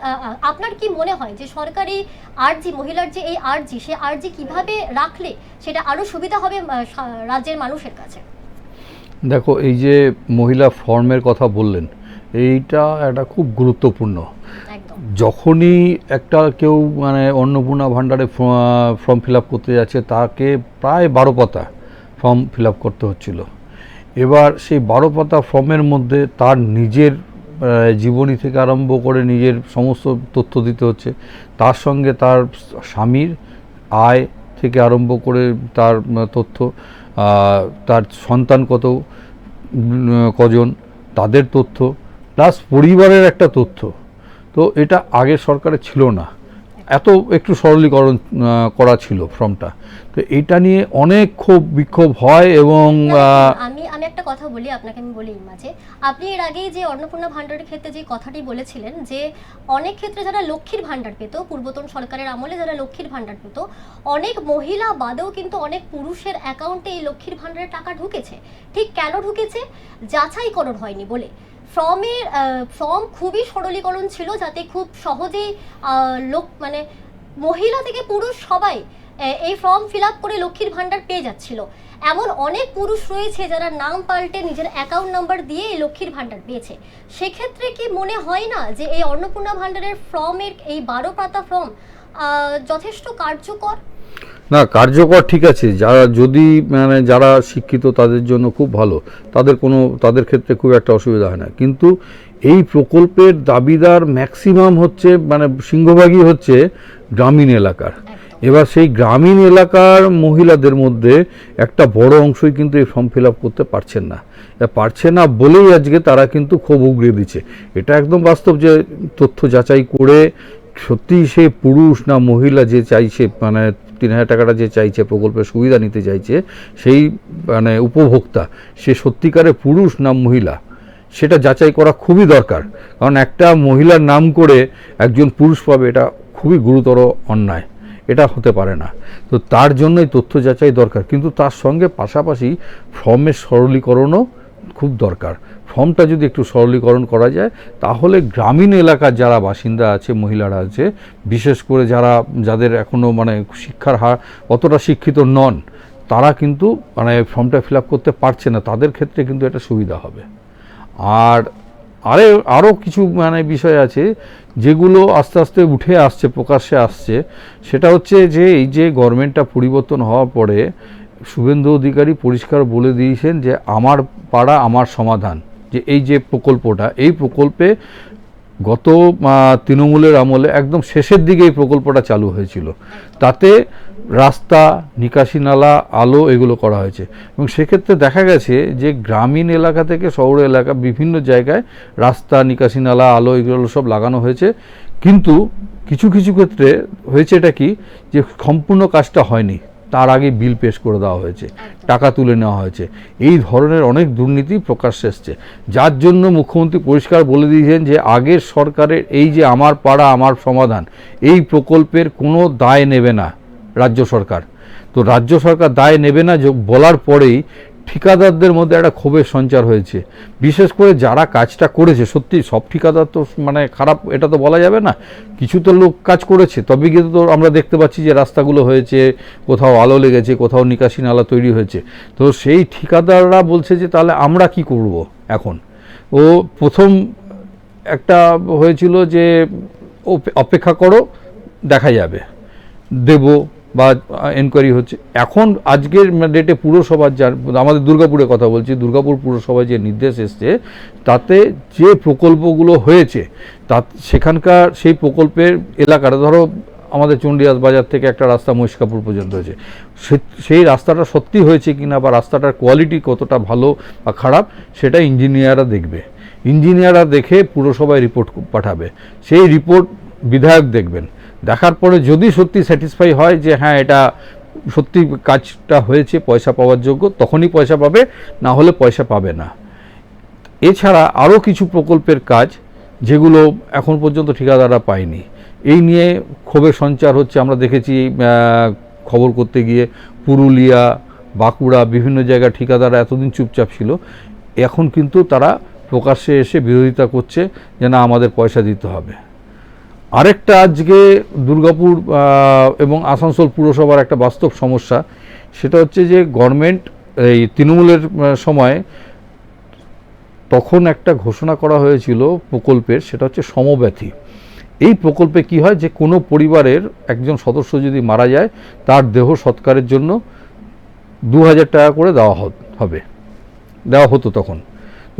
আপনার কি মনে হয় যে সরকার এই আরজি, মহিলার যে এই আরজি, সে আরজি কিভাবে রাখলে সেটা আরো সুবিধা হবে রাজ্যের মানুষের কাছে? দেখো, এই যে মহিলা ফর্মের কথা বললেন, এইটা একটা খুব গুরুত্বপূর্ণ। যখনই একটা কেউ মানে অন্নপূর্ণা ভাণ্ডারে ফর্ম ফিল আপ করতে যাচ্ছে, তাকে প্রায় 12 পাতা ফর্ম ফিল আপ করতে হচ্ছিল। এবার সেই 12 পাতা ফর্মের মধ্যে তার নিজের জীবনী থেকে আরম্ভ করে নিজের সমস্ত তথ্য দিতে হচ্ছে, তার সঙ্গে তার স্বামীর আয় থেকে আরম্ভ করে তার তথ্য, তার সন্তান কজন, তাদের তথ্য, প্লাস পরিবারের একটা তথ্য। তো এটা আগের সরকারে ছিল না, এত একটু সরলীকরণ করা ছিল ফর্মটা। তো এটা নিয়ে অনেক ক্ষোভ বিক্ষোভ হয়। এবং আমি একটা কথা বলি আপনাকে, আমি বলি মাঝে, আপনি এর আগেই যে অন্নপূর্ণা ভাণ্ডারের ক্ষেত্রে যে কথাটি বলেছিলেন, যে অনেক ক্ষেত্রে যারা লক্ষ্মীর ভাণ্ডার পেত, পূর্বতন সরকারের আমলে যারা লক্ষ্মীর ভাণ্ডার পেত, অনেক মহিলা বাদেও কিন্তু অনেক পুরুষের অ্যাকাউন্টে এই লক্ষ্মীর ভাণ্ডারের টাকা ঢুকেছে। ঠিক কেন ঢুকেছে? যাচাইকরণ হয়নি বলে। ফর্ম খুবই সরলীকরণ ছিল, যাতে খুব সহজেই মানে মহিলা থেকে পুরুষ সবাই এই ফর্ম ফিল আপ করে লক্ষ্মীর ভাণ্ডার পেয়ে যাচ্ছিল। এমন অনেক পুরুষ রয়েছে যারা নাম পাল্টে নিজের অ্যাকাউন্ট নাম্বার দিয়ে এই লক্ষ্মীর ভাণ্ডার পেয়েছে। সেক্ষেত্রে কি মনে হয় না যে এই অন্নপূর্ণা ভাণ্ডারের ফর্মের এই 12 পাতা ফর্ম যথেষ্ট কার্যকর? না, কার্যকর ঠিক আছে, যারা যদি মানে যারা শিক্ষিত তাদের জন্য খুব ভালো, তাদের ক্ষেত্রে খুব একটা অসুবিধা হয় না। কিন্তু এই প্রকল্পের দাবিদার ম্যাক্সিমাম হচ্ছে, মানে সিংহভাগই হচ্ছে গ্রামীণ এলাকার। এবার সেই গ্রামীণ এলাকার মহিলাদের মধ্যে একটা বড় অংশই কিন্তু এই ফর্ম ফিল আপ করতে পারছে না বলেই আজকে তারা কিন্তু ক্ষোভ উগড়ে দিচ্ছে। এটা একদম বাস্তব যে তথ্য যাচাই করে সত্যি সে পুরুষ না মহিলা যে চাইছে, মানে 3,000 টাকাটা যে চাইছে, প্রকল্পের সুবিধা নিতে চাইছে, সেই মানে উপভোক্তা সে সত্যিকারে পুরুষ না মহিলা, সেটা যাচাই করা খুবই দরকার। কারণ একটা মহিলার নাম করে একজন পুরুষ পাবে, এটা খুবই গুরুতর অন্যায়, এটা হতে পারে না। তো তার জন্যই তথ্য যাচাই দরকার, কিন্তু তার সঙ্গে পাশাপাশি ফর্মের সরলীকরণও খুব দরকার। ফর্মটা যদি একটু সরলীকরণ করা যায় তাহলে গ্রামীণ এলাকার যারা বাসিন্দা আছে, মহিলারা আছে, বিশেষ করে যাদের এখনও মানে শিক্ষার হার অতটা শিক্ষিত নন, তারা কিন্তু মানে ফর্মটা ফিল আপ করতে পারছে না, তাদের ক্ষেত্রে কিন্তু এটা সুবিধা হবে। আর আরও কিছু মানে বিষয় আছে যেগুলো আস্তে আস্তে উঠে আসছে, প্রকাশ্যে আসছে। সেটা হচ্ছে যে এই যে গভর্নমেন্টটা পরিবর্তন হওয়ার পরে শুভেন্দু অধিকারী পরিষ্কার বলে দিয়েছেন যে আমার পাড়া আমার সমাধান, যে এই যে প্রকল্পটা, এই প্রকল্পে গত তৃণমূলের আমলে একদম শেষের দিকে এই প্রকল্পটা চালু হয়েছিল। তাতে রাস্তা, নিকাশি নালা, আলো এগুলো করা হয়েছে, এবং সেক্ষেত্রে দেখা গেছে যে গ্রামীণ এলাকা থেকে শহর এলাকা বিভিন্ন জায়গায় রাস্তা, নিকাশি নালা, আলো এগুলো সব লাগানো হয়েছে। কিন্তু কিছু কিছু ক্ষেত্রে হয়েছে এটা কি, যে সম্পূর্ণ কাজটা হয়নি, তার আগে বিল পেশ করে দেওয়া হয়েছে, টাকা তুলে নেওয়া হয়েছে। এই ধরনের অনেক দুর্নীতি প্রকাশ্যে এসছে, যার জন্য মুখ্যমন্ত্রী পরিষ্কার বলে দিয়েছেন যে আগের সরকারের এই যে আমার পাড়া আমার সমাধান, এই প্রকল্পের কোনো দায় নেবে না রাজ্য সরকার। তো রাজ্য সরকার দায় নেবে না বলার পরেই ঠিকাদারদের মধ্যে একটা ক্ষোভের সঞ্চার হয়েছে। বিশেষ করে যারা কাজটা করেছে, সত্যি সব ঠিকাদার তো মানে খারাপ এটা তো বলা যাবে না, কিছু তো লোক কাজ করেছে, তবে কিন্তু তো আমরা দেখতে পাচ্ছি যে রাস্তাগুলো হয়েছে, কোথাও আলো লেগেছে, কোথাও নিকাশি নালা তৈরি হয়েছে। তো সেই ঠিকাদাররা বলছে যে তাহলে আমরা কি করব এখন। প্রথম একটা হয়েছিল যে অপেক্ষা করো, দেখা যাবে, দেব বা এনকোয়ারি হচ্ছে। এখন আজকের ডেটে পুরসভার আমাদের দুর্গাপুরের কথা বলছি, দুর্গাপুর পুরসভায় যে নির্দেশ এসছে তাতে যে প্রকল্পগুলো হয়েছে সেখানকার সেই প্রকল্পের এলাকাটা, ধরো আমাদের চণ্ডীদাস বাজার থেকে একটা রাস্তা মহিষকাপুর পর্যন্ত হয়েছে, সেই রাস্তাটা সত্যি হয়েছে কিনা বা রাস্তাটার কোয়ালিটি কতটা ভালো বা খারাপ সেটা ইঞ্জিনিয়াররা দেখবে। ইঞ্জিনিয়াররা দেখে পুরসভায় রিপোর্ট পাঠাবে, সেই রিপোর্ট বিধায়ক দেখবেন, দেখার পরে যদি সত্যি স্যাটিসফাই হয় যে হ্যাঁ এটা সত্যি কাজটা হয়েছে, পয়সা পাওয়ার যোগ্য, তখনই পয়সা পাবে, না হলে পয়সা পাবে না। এছাড়া আরও কিছু প্রকল্পের কাজ যেগুলো এখন পর্যন্ত ঠিকাদাররা পায়নি, এই নিয়ে ক্ষোভের সঞ্চার হচ্ছে। আমরা দেখেছি খবর করতে গিয়ে পুরুলিয়া, বাঁকুড়া বিভিন্ন জায়গায় ঠিকাদাররা এতদিন চুপচাপ ছিল, এখন কিন্তু তারা প্রকাশ্যে এসে বিরোধিতা করছে যে না আমাদের পয়সা দিতে হবে। আরেকটা আজকে দুর্গাপুর এবং আসানসোল পুরসভার একটা বাস্তব সমস্যা, সেটা হচ্ছে যে গভর্নমেন্ট এই তৃণমূলের সময় তখন একটা ঘোষণা করা হয়েছিল প্রকল্পের, সেটা হচ্ছে সমব্যথী। এই প্রকল্পে কি হয় যে কোনো পরিবারের একজন সদস্য যদি মারা যায় তার দেহ সৎকারের জন্য 2000 টাকা করে দেওয়া হতো তখন,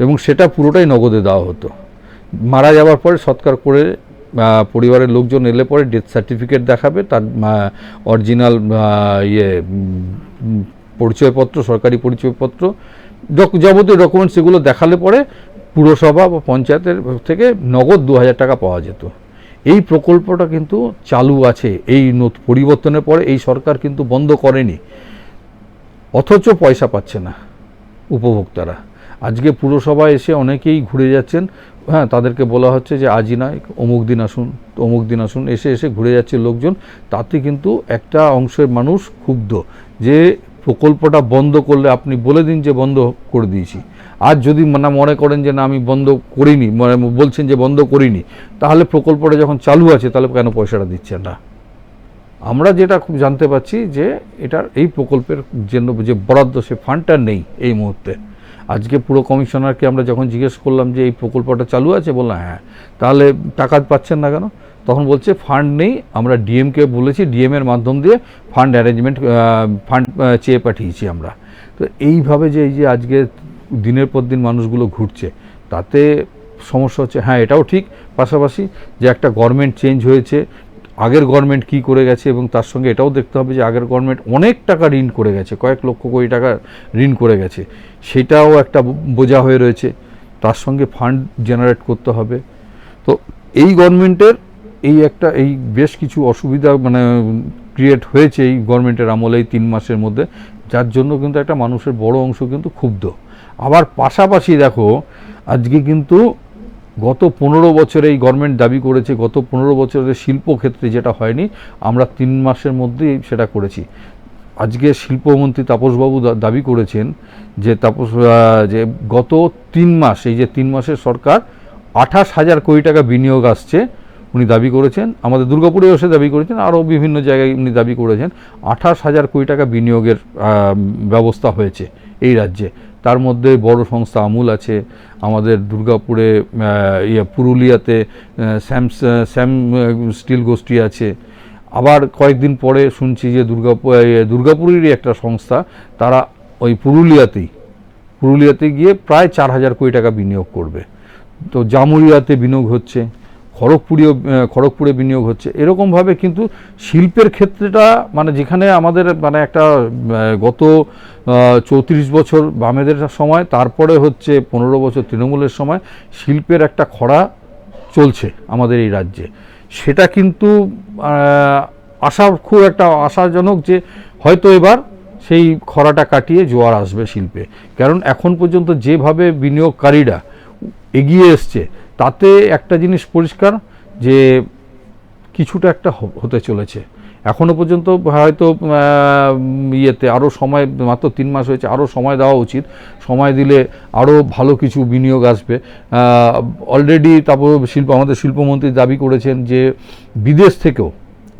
এবং সেটা পুরোটাই নগদে দেওয়া হতো। মারা যাওয়ার পরে সৎকার করে পরিবারের লোকজন এলে পরে ডেথ সার্টিফিকেট দেখাবে, তার অরিজিনাল পরিচয়পত্র, সরকারি পরিচয়পত্র, যাবতীয় ডকুমেন্টস এগুলো দেখালে পরে পুরসভা বা পঞ্চায়েতের থেকে নগদ 2000 টাকা পাওয়া যেত। এই প্রকল্পটা কিন্তু চালু আছে, এই পরিবর্তনের পরে এই সরকার কিন্তু বন্ধ করেনি, অথচ পয়সা পাচ্ছে না উপভোক্তারা। আজকে পুরসভায় এসে অনেকেই ঘুরে যাচ্ছেন, হ্যাঁ তাদেরকে বলা হচ্ছে যে আজই নয় অমুক দিন আসুন, এসে ঘুরে যাচ্ছে লোকজন। তাতে কিন্তু একটা অংশের মানুষ ক্ষুব্ধ যে প্রকল্পটা বন্ধ করলে আপনি বলে দিন যে বন্ধ করে দিয়েছি, আর যদি মনে করেন যে না আমি বন্ধ করিনি, বলছেন যে বন্ধ করিনি, তাহলে প্রকল্পটা যখন চালু আছে তাহলে কেন পয়সাটা দিচ্ছেন না। আমরা যেটা খুব জানতে পাচ্ছি যে এটার এই প্রকল্পের জন্য যে বরাদ্দ সে ফান্ডটা নেই এই মুহূর্তে। আজকে পুরো কমিশনারকে আমরা যখন জিজ্ঞেস করলাম যে এই প্রকল্পটা চালু আছে, বললাম হ্যাঁ, তাহলে টাকা পাচ্ছেন না কেন? তখন বলছে ফান্ড নেই, আমরা ডিএমকে বলেছি, ডিএমের মাধ্যম দিয়ে ফান্ড চেয়ে পাঠিয়েছি আমরা। তো এইভাবে যে এই যে আজকে দিনের পর দিন মানুষগুলো ঘুরছে, তাতে সমস্যা হচ্ছে। হ্যাঁ এটাও ঠিক, পাশাপাশি যে একটা গভর্নমেন্ট চেঞ্জ হয়েছে, আগের গভর্নমেন্ট কী করে গেছে, এবং তার সঙ্গে এটাও দেখতে হবে যে আগের গভর্নমেন্ট অনেক টাকা ঋণ করে গেছে, কয়েক লক্ষ কোটি টাকা ঋণ করে গেছে, সেটাও একটা বোঝা হয়ে রয়েছে। তার সঙ্গে ফান্ড জেনারেট করতে হবে। তো এই গভর্নমেন্টের এই বেশ কিছু অসুবিধা ক্রিয়েট হয়েছে এই গভর্নমেন্টের আমলে এই 3 মাসের মধ্যে, যার জন্য কিন্তু একটা মানুষের বড় অংশ কিন্তু ক্ষুব্ধ। আবার পাশাপাশি দেখো আজকে কিন্তু গত 15 বছরে এই গভর্নমেন্ট দাবি করেছে, গত 15 বছরের শিল্পক্ষেত্রে যেটা হয়নি আমরা 3 মাসের মধ্যেই সেটা করেছি। আজকে শিল্পমন্ত্রী তাপসবাবু দাবি করেছেন যে যে গত 3 মাস, এই যে 3 মাসের সরকার 28,000 কোটি টাকা বিনিয়োগ আসছে উনি দাবি করেছেন। আমাদের দুর্গাপুরে এসে দাবি করেছেন, আরও বিভিন্ন জায়গায় উনি দাবি করেছেন 28,000 কোটি টাকা বিনিয়োগের ব্যবস্থা হয়েছে এই রাজ্যে। তার মধ্যে বড় সংস্থা আমুল আছে, আমাদের দুর্গাপুরে পুরুলিয়াতে স্যাম স্টিল গোষ্ঠী আছে। আবার কয়েকদিন পরে শুনছি যে দুর্গাপুরেরই একটা সংস্থা, তারা ওই পুরুলিয়াতে গিয়ে প্রায় 4,000 কোটি টাকা বিনিয়োগ করবে। তো জামুরিয়াতে বিনিয়োগ হচ্ছে, খড়গপুরে বিনিয়োগ হচ্ছে। এরকমভাবে কিন্তু শিল্পের ক্ষেত্রেটা মানে যেখানে আমাদের মানে একটা গত 34 বছর বামেদের সময়, তারপরে হচ্ছে 15 বছর তৃণমূলের সময় শিল্পের একটা খরা চলছে আমাদের এই রাজ্যে। সেটা কিন্তু খুব একটা আশাজনক যে হয়তো এবার সেই খরাটা কাটিয়ে জোয়ার আসবে শিল্পে। কারণ এখন পর্যন্ত যেভাবে বিনিয়োগকারীরা এগিয়ে এসছে তাতে একটা জিনিস পরিষ্কার যে কিছুটা একটা হতে চলেছে। এখনও পর্যন্ত হয়তো আরও সময়, মাত্র 3 মাস হয়েছে, আরও সময় দেওয়া উচিত। সময় দিলে আরও ভালো কিছু বিনিয়োগ আসবে। অলরেডি তারপর আমাদের শিল্পমন্ত্রী দাবি করেছেন যে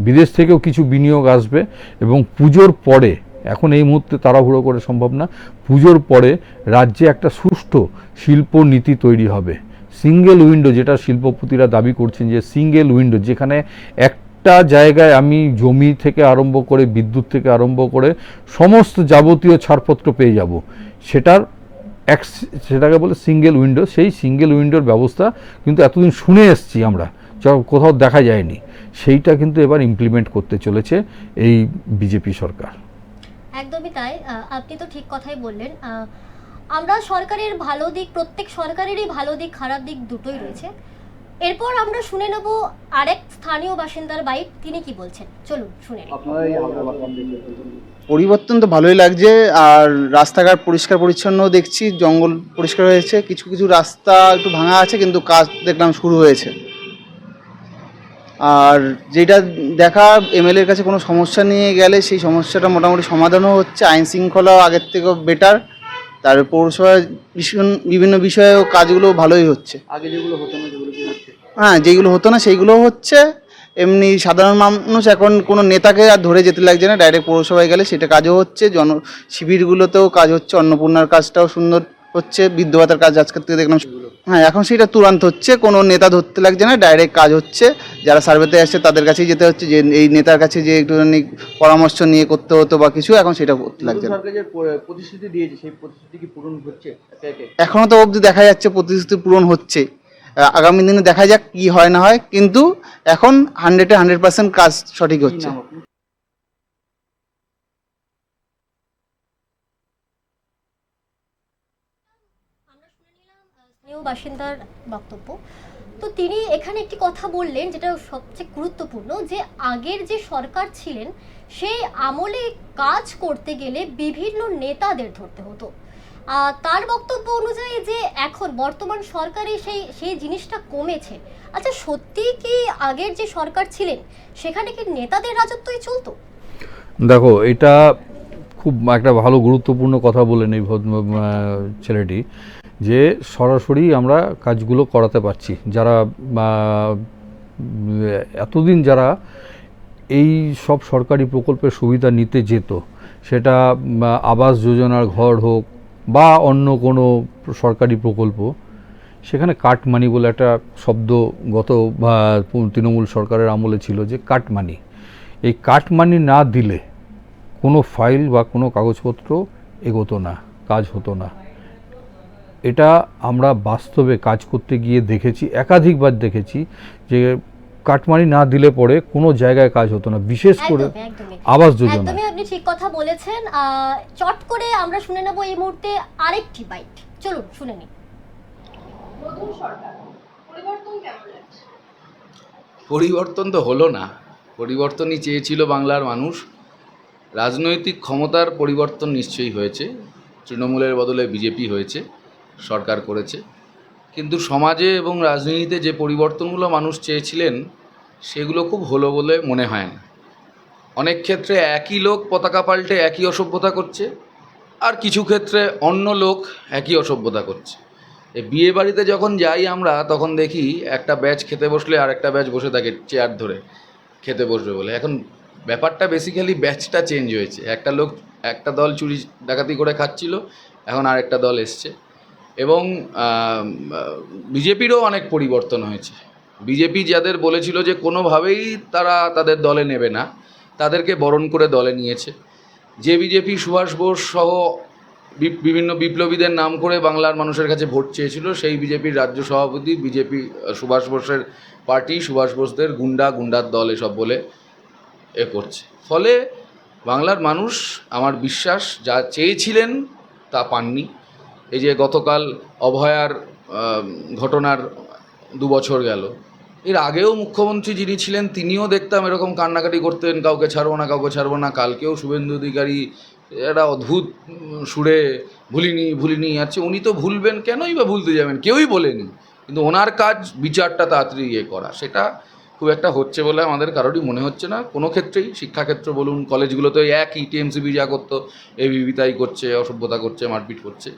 বিদেশ থেকেও কিছু বিনিয়োগ আসবে এবং পুজোর পরে, এখন এই মুহূর্তে তাড়াহুড়ো করে সম্ভব না, পুজোর পরে রাজ্যে একটা সুষ্ঠু শিল্প নীতি তৈরি হবে। সিঙ্গেল উইন্ডো, যেটা শিল্পপতিরা দাবি করছেন যে সিঙ্গেল উইন্ডো, যেখানে একটা জায়গায় আমি জমি থেকে আরম্ভ করে বিদ্যুৎ থেকে আরম্ভ করে সমস্ত যাবতীয় ছাড়পত্র পেয়ে যাব, সেটাকে বলে সিঙ্গেল উইন্ডো। সেই সিঙ্গেল উইন্ডোর ব্যবস্থা কিন্তু এতদিন শুনে এসছি আমরা, কোথাও দেখা যায়নি। সেইটা কিন্তু এবার ইমপ্লিমেন্ট করতে চলেছে এই বিজেপি সরকার। একদমই তাই, আপনি তো ঠিক কথাই বললেন। আমরা সরকারের ভালো দিক, প্রত্যেক সরকারেরই ভালো দিক খারাপ দিক দুটোই রয়েছে। এরপর আমরা শুনে নেব আরেক স্থানীয় বাসিন্দার বাইট, তিনি কি বলছেন, চলুন শুনে নিই। পরিবর্তন তো ভালোই লাগছে, আর রাস্তাঘাট পরিষ্কার পরিচ্ছন্ন দেখছি, জঙ্গল পরিষ্কার হয়েছে, কিছু কিছু রাস্তা একটু ভাঙা আছে কিন্তু কাজ দেখলাম শুরু হয়েছে। আর যেটা দেখা, এমএলএর কাছে কোনো সমস্যা নিয়ে গেলে সেই সমস্যাটা মোটামুটি সমাধানও হচ্ছে, আইন শৃঙ্খলা আগের থেকেও বেটার। তার পৌরসভায় বিভিন্ন বিষয়েও কাজগুলো ভালোই হচ্ছে। আগে যেগুলো হতো না, যেগুলো কি হচ্ছে? হ্যাঁ, যেগুলো হতো না সেইগুলোও হচ্ছে। এমনি সাধারণ মানুষ এখন কোনো নেতাকে আর ধরে যেতে লাগছে না, ডাইরেক্ট পৌরসভায় গেলে সেটা কাজও হচ্ছে। শিবিরগুলোতেও কাজ হচ্ছে, অন্নপূর্ণার কাজটাও সুন্দর হচ্ছে, বৃদ্ধ ভাতার কাজ আজকের থেকে দেখলাম। হ্যাঁ, এখন সেটা তুরান্ত হচ্ছে, কোনো নেতা ধরতে লাগছে না, ডাইরেক্ট কাজ হচ্ছে। যারা সার্ভেতে আসছে তাদের কাছেই যেতে হচ্ছে, যে এই নেতার কাছে যে একটুখানি পরামর্শ নিয়ে করতে হতো বা কিছু, এখন সেটা করতে লাগছে না। সরকার যে প্রতিশ্রুতি দিয়েছে সেই প্রতিশ্রুতি কি পূরণ হচ্ছে? এখনো তো অবধি দেখা যাচ্ছে প্রতিশ্রুতি পূরণ হচ্ছে। আগামী দিনে দেখা যাক কি হয় না হয়, কিন্তু এখন 100% কাজ সঠিক হচ্ছে। স্থানীয় বাসিন্দার বক্তব্য। তো তিনি এখানে একটি কথা বললেন যেটা সবচেয়ে গুরুত্বপূর্ণ, যে আগের যে সরকার ছিলেন সেই আমলে কাজ করতে গেলে বিভিন্ন নেতাদের ধরতে হতো। তার বক্তব্য অনুযায়ী যে এখন বর্তমান সরকারে সেই জিনিসটা কমেছে। আচ্ছা, সত্যি কি আগের যে সরকার ছিলেন সেখানে কি নেতাদের রাজত্বই চলতো? দেখো, এটা খুব একটা ভালো গুরুত্বপূর্ণ কথা বলেন এই ছেলেটি, যে সরাসরি আমরা কাজগুলো করাতে পারছি। যারা এতদিন যারা এই সব সরকারি প্রকল্পের সুবিধা নিতে যেত, সেটা আবাস যোজনার ঘর হোক বা অন্য কোনো সরকারি প্রকল্প, সেখানে কাটমানি বলে একটা শব্দ গত তৃণমূল সরকারের আমলে ছিল, যে কাটমানি। এই কাটমানি না দিলে কোনো ফাইল বা কোনো কাগজপত্র এগোতো না, কাজ হতো না। এটা আমরা বাস্তবে কাজ করতে গিয়ে দেখেছি, একাধিকবার দেখেছি যে কাটমানি না দিলে পরে কোনো জায়গায় কাজ হতো না, বিশেষ করে আবাস যোজনা। একদমই আপনি ঠিক কথা বলেছেন। চট করে আমরা শুনে নেব এই মুহূর্তে আরেকটি বাইট, চলুন শুনে নিই। নতুন সরকার, পরিবর্তন কেমন লাগছে? পরিবর্তন তো হলো না, পরিবর্তনই চেয়েছিল বাংলার মানুষ। রাজনৈতিক ক্ষমতার পরিবর্তন নিশ্চয়ই হয়েছে, তৃণমূলের বদলে বিজেপি হয়েছে, সরকার করেছে। কিন্তু সমাজে এবং রাজনীতিতে যে পরিবর্তনগুলো মানুষ চেয়েছিলেন সেগুলো খুব হলো বলে মনে হয় না। অনেক ক্ষেত্রে একই লোক পতাকা পাল্টে একই অসভ্যতা করছে, আর কিছু ক্ষেত্রে অন্য লোক একই অসভ্যতা করছে। এই বিয়ে বাড়িতে যখন যাই আমরা তখন দেখি একটা ব্যাচ খেতে বসলে আর একটা ব্যাচ বসে থাকে চেয়ার ধরে খেতে বসবে বলে। এখন ব্যাপারটা বেসিক্যালি ব্যাচটা চেঞ্জ হয়েছে। একটা দল চুরি ডাকাতি করে খাচ্ছিল, এখন আরেকটা দল এসছে। এবং বিজেপিরও অনেক পরিবর্তন হয়েছে। বিজেপি যাদের বলেছিল যে কোনোভাবেই তারা তাদের দলে নেবে না, তাদেরকে বরণ করে দলে নিয়েছে। যে বিজেপি সুভাষ বোস সহ বিভিন্ন বিপ্লবীদের নাম করে বাংলার মানুষের কাছে ভোট চেয়েছিল, সেই বিজেপির রাজ্য সভাপতি বিজেপি সুভাষ বোসের পার্টি, সুভাষ বোসদের গুন্ডার দল এসব বলে করছে। ফলে বাংলার মানুষ আমার বিশ্বাস যা চেয়েছিলেন তা পাননি। এই যে গতকাল অভয়ার ঘটনার 2 বছর গেল, এর আগেও মুখ্যমন্ত্রী যিনি ছিলেন তিনিও দেখতাম এরকম কান্নাকাটি করতেন, কাউকে ছাড়বো না কাউকে ছাড়বো না। কালকেও শুভেন্দু অধিকারী একটা অদ্ভুত সুরে ভুলিনি আছে। উনি তো ভুলবেন কেনই বা ভুলতে যাবেন, কেউই বলেনি। কিন্তু ওনার কাজ বিচারটা তাড়াতাড়ি করা, সেটা খুব একটা হচ্ছে বলে আমাদের কারোরই মনে হচ্ছে না কোনো ক্ষেত্রেই। শিক্ষাক্ষেত্র বলুন, কলেজগুলোতে একই টিএমসিবি যা করতো এবিভি তাই করছে, অসভ্যতা করছে, মারপিট করছে।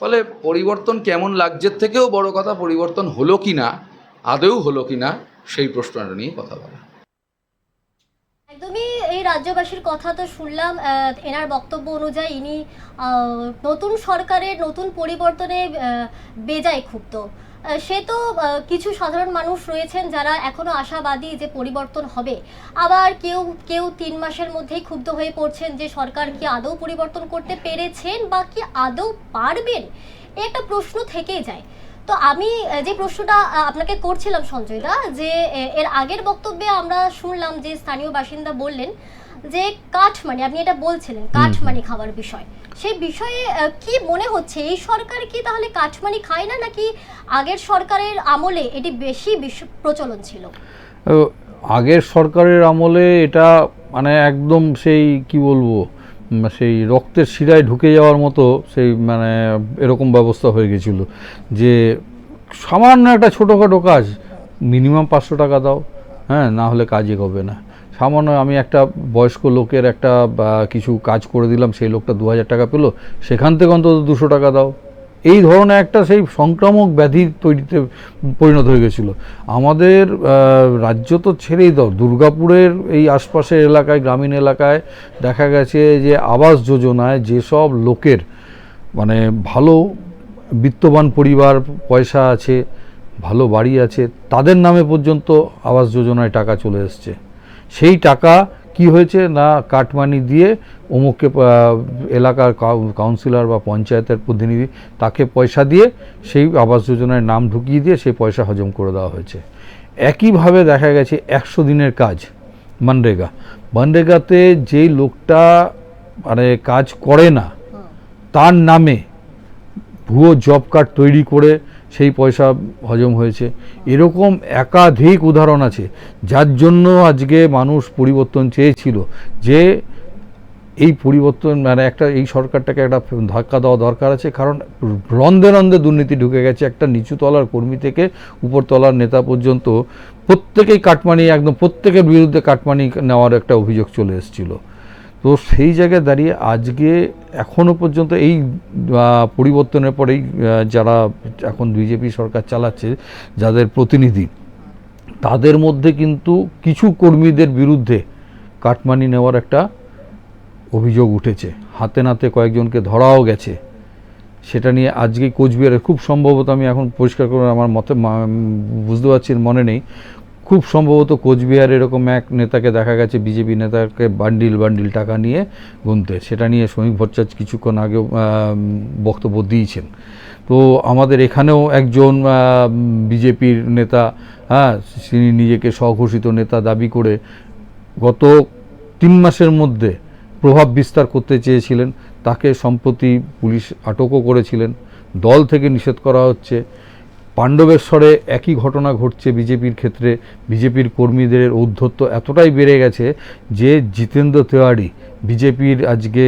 ফলে পরিবর্তন কেমন লাগছে থেকেও বড় কথা পরিবর্তন হলো কি না, আদৌ হলো কি না, সেই প্রশ্নটা নিয়ে কথা বলা। একদমই এই রাজ্যবাসীর কথা তো শুনলাম। এনার বক্তব্য অনুযায়ী ইনি নতুন সরকারের নতুন পরিবর্তনে বেজায় ক্ষুব্ধ। সে তো কিছু সাধারণ মানুষ রয়েছেন যারা এখনো আশাবাদী যে পরিবর্তন হবে, আবার কেউ 3 মাসের মধ্যেই ক্ষুব্ধ হয়ে পড়ছেন যে সরকার কি আদৌ পরিবর্তন করতে পেরেছেন বা কি আদৌ পারবেন, একটা প্রশ্ন থেকেই যায়। তো আমি যে প্রশ্নটা আপনাকে করছিলাম সঞ্জয় দা, যে এর আগের বক্তব্যে আমরা শুনলাম যে স্থানীয় বাসিন্দা বললেন যে কাঠমানি, আপনি এটা বলছিলেন কাঠমানি খাওয়ার বিষয়, সেই বিষয়ে কি মনে হচ্ছে এই সরকার কি তাহলে কাঠমানি খায় না, নাকি আগের সরকারের আমলে এটি বেশি প্রচলন ছিল? আগের সরকারের আমলে এটা মানে একদম সেই কি বলবো, সেই রক্তের শিরায় ঢুকে যাওয়ার মতো সেই মানে এরকম ব্যবস্থা হয়ে গেছিলো যে সামান্য একটা ছোটোখাটো কাজ মিনিমাম 500 টাকা দাও, হ্যাঁ, না হলে কাজই হবে না। সামান্য আমি একটা বয়স্ক লোকের একটা কিছু কাজ করে দিলাম, সেই লোকটা 2000 টাকা পেলো, সেখান থেকে অন্তত 200 টাকা দাও। এই ধরনের একটা সেই সংক্রামক ব্যাধি তৈরিতে পরিণত হয়ে গেছিলো। আমাদের রাজ্য তো ছেড়েই দাও, দুর্গাপুরের এই আশপাশের এলাকায়, গ্রামীণ এলাকায় দেখা গেছে যে আবাস যোজনায় যেসব লোকের মানে ভালো বিত্তবান পরিবার, পয়সা আছে, ভালো বাড়ি আছে, তাদের নামে পর্যন্ত আবাস যোজনায় টাকা চলে এসছে। সেই টাকা কি হয়েছে না, কাটমানি দিয়ে অমুককে এলাকার কাউন্সিলর বা পঞ্চায়েতের প্রতিনিধি তাকে পয়সা দিয়ে সেই আবাস যোজনায় নাম ঢুকিয়ে দিয়ে সেই পয়সা হজম করে দেওয়া হয়েছে। একইভাবে দেখা গেছে 100 দিনের কাজ মনরেগাতে যেই লোকটা মানে কাজ করে না তার নামে ভুয়ো জব কার্ড তৈরি করে সেই পয়সা হজম হয়েছে। এরকম একাধিক উদাহরণ আছে, যার জন্য আজকে মানুষ পরিবর্তন চেয়েছিল যে এই পরিবর্তন মানে এই সরকারটাকে একটা ধাক্কা দেওয়া দরকার আছে। কারণ রন্ধে রন্ধে দুর্নীতি ঢুকে গেছে, একটা নিচুতলার কর্মী থেকে উপরতলার নেতা পর্যন্ত প্রত্যেকেই কাটমানি, একদম প্রত্যেকের বিরুদ্ধে কাটমানি নেওয়ার একটা অভিযোগ চলে এসেছিলো। তো সেই জায়গায় দাঁড়িয়ে আজকে এখনও পর্যন্ত এই পরিবর্তনের পরেই যারা এখন বিজেপি সরকার চালাচ্ছে, যাদের প্রতিনিধি, তাদের মধ্যে কিন্তু কিছু কর্মীদের বিরুদ্ধে কাটমানি নেওয়ার একটা অভিযোগ উঠেছে, হাতে নাতে কয়েকজনকে ধরাও গেছে। সেটা নিয়ে আজকে কোচবিহারে খুব সম্ভবত, আমি এখন পরিষ্কার করে আমার মতে বুঝতে পারছি মনে নেই, খুব সম্ভবত কোচবিহার এরকম এক নেতাকে দেখা গেছে বিজেপি নেতাকে বান্ডিল টাকা নিয়ে গুনতে। সেটা নিয়ে শ্রমিক ভট্টাচার্য কিছুক্ষণ আগেও বক্তব্য দিয়েছেন। তো আমাদের এখানেও একজন বিজেপির নেতা, হ্যাঁ, তিনি নিজেকে স্বঘোষিত নেতা দাবি করে গত 3 মাসের মধ্যে প্রভাব বিস্তার করতে চেয়েছিলেন, তাকে সম্প্রতি পুলিশ আটকও করেছিলেন, দল থেকে নিষেধ করা হচ্ছে। পাণ্ডবেশ্বরে একই ঘটনা ঘটছে বিজেপির ক্ষেত্রে। বিজেপির কর্মীদের ঔদ্ধত্য এতটাই বেড়ে গেছে যে জিতেন্দ্র তেওয়ারি, বিজেপির আজকে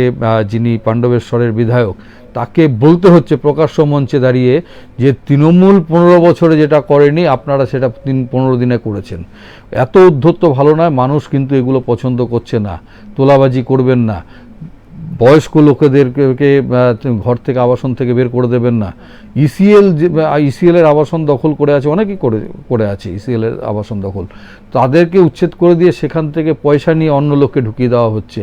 যিনি পাণ্ডবেশ্বরের বিধায়ক, তাকে বলতে হচ্ছে প্রকাশ্য মঞ্চে দাঁড়িয়ে যে তৃণমূল 15 বছরে যেটা করেনি আপনারা সেটা 15 দিনে করেছেন। এত উদ্ধত্ত ভালো নয়, মানুষ কিন্তু এগুলো পছন্দ করছে না। তোলাবাজি করবেন না, বয়স্ক লোকেদেরকে ঘর থেকে আবাসন থেকে বের করে দেবেন না। ইসিএলের আবাসন দখল করে আছে, অনেকেই করে আছে ইসিএলের আবাসন দখল, তাদেরকে উচ্ছেদ করে দিয়ে সেখান থেকে পয়সা নিয়ে অন্য লোককে ঢুকিয়ে দেওয়া হচ্ছে।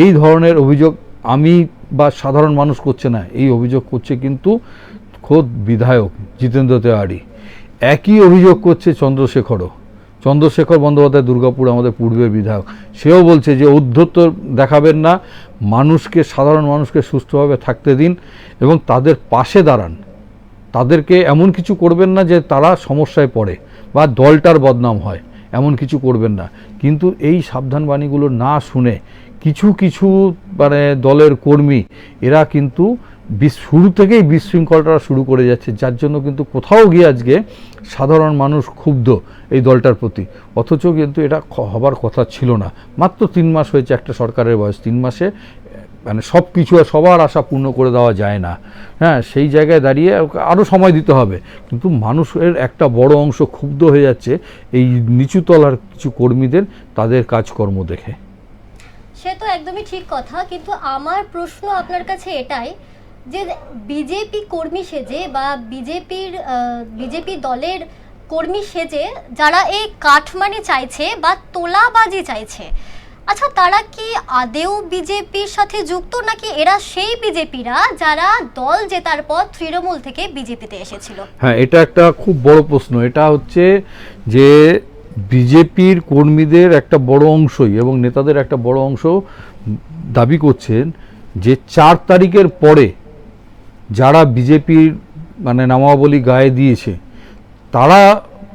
এই ধরনের অভিযোগ আমি বা সাধারণ মানুষ করছে না, এই অভিযোগ করছে কিন্তু খোদ বিধায়ক জিতেন্দ্র তেওয়ারি। একই অভিযোগ করছে চন্দ্রশেখর বন্দ্যোপাধ্যায়, দুর্গাপুর আমাদের পূর্বের বিধায়ক, সেও বলছে যে উদ্ধত্ত দেখাবেন না, সাধারণ মানুষকে সুস্থভাবে থাকতে দিন এবং তাদের পাশে দাঁড়ান। তাদেরকে এমন কিছু করবেন না যে তারা সমস্যায় পড়ে বা দলটার বদনাম হয়, এমন কিছু করবেন না। কিন্তু এই সাবধানবাণীগুলো না শুনে কিছু মানে দলের কর্মী এরা কিন্তু শুরু থেকেই বিশৃঙ্খলটা শুরু করে যাচ্ছে, যার জন্য কিন্তু কোথাও গিয়ে আজকে সাধারণ মানুষ ক্ষুব্ধ এই দলটার প্রতি। অথচ কিন্তু এটা হবার কথা ছিল না। মাত্র 3 মাস হয়েছে একটা সরকারের বয়স, 3 মাসে মানে সব কিছু সবার আশা পূর্ণ করে দেওয়া যায় না। হ্যাঁ, সেই জায়গায় দাঁড়িয়ে আরও সময় দিতে হবে। কিন্তু মানুষের একটা বড় অংশ ক্ষুব্ধ হয়ে যাচ্ছে এই নিচুতলার কিছু কর্মীদের তাদের কাজকর্ম দেখে। সে তো একদমই ঠিক কথা, কিন্তু আমার প্রশ্ন আপনার কাছে এটাই যে বিজেপি কর্মী সেজে বা বিজেপি দলের কর্মী সেজে যারা এই কাটমানি চাইছে বা তোলাবাজি চাইছে, আচ্ছা তারা কি আদেও বিজেপির সাথে যুক্ত, নাকি এরা সেই বিজেপিরা যারা দল জেতার পর তৃণমূল থেকে বিজেপিতে এসেছিল? হ্যাঁ, এটা একটা খুব বড় প্রশ্ন। এটা হচ্ছে যে বিজেপির কর্মীদের একটা বড় অংশই এবং নেতাদের একটা বড় অংশ দাবি করছেন যে 4 তারিখের পরে যারা বিজেপির মানে নামাবলী গায়ে দিয়েছে তারা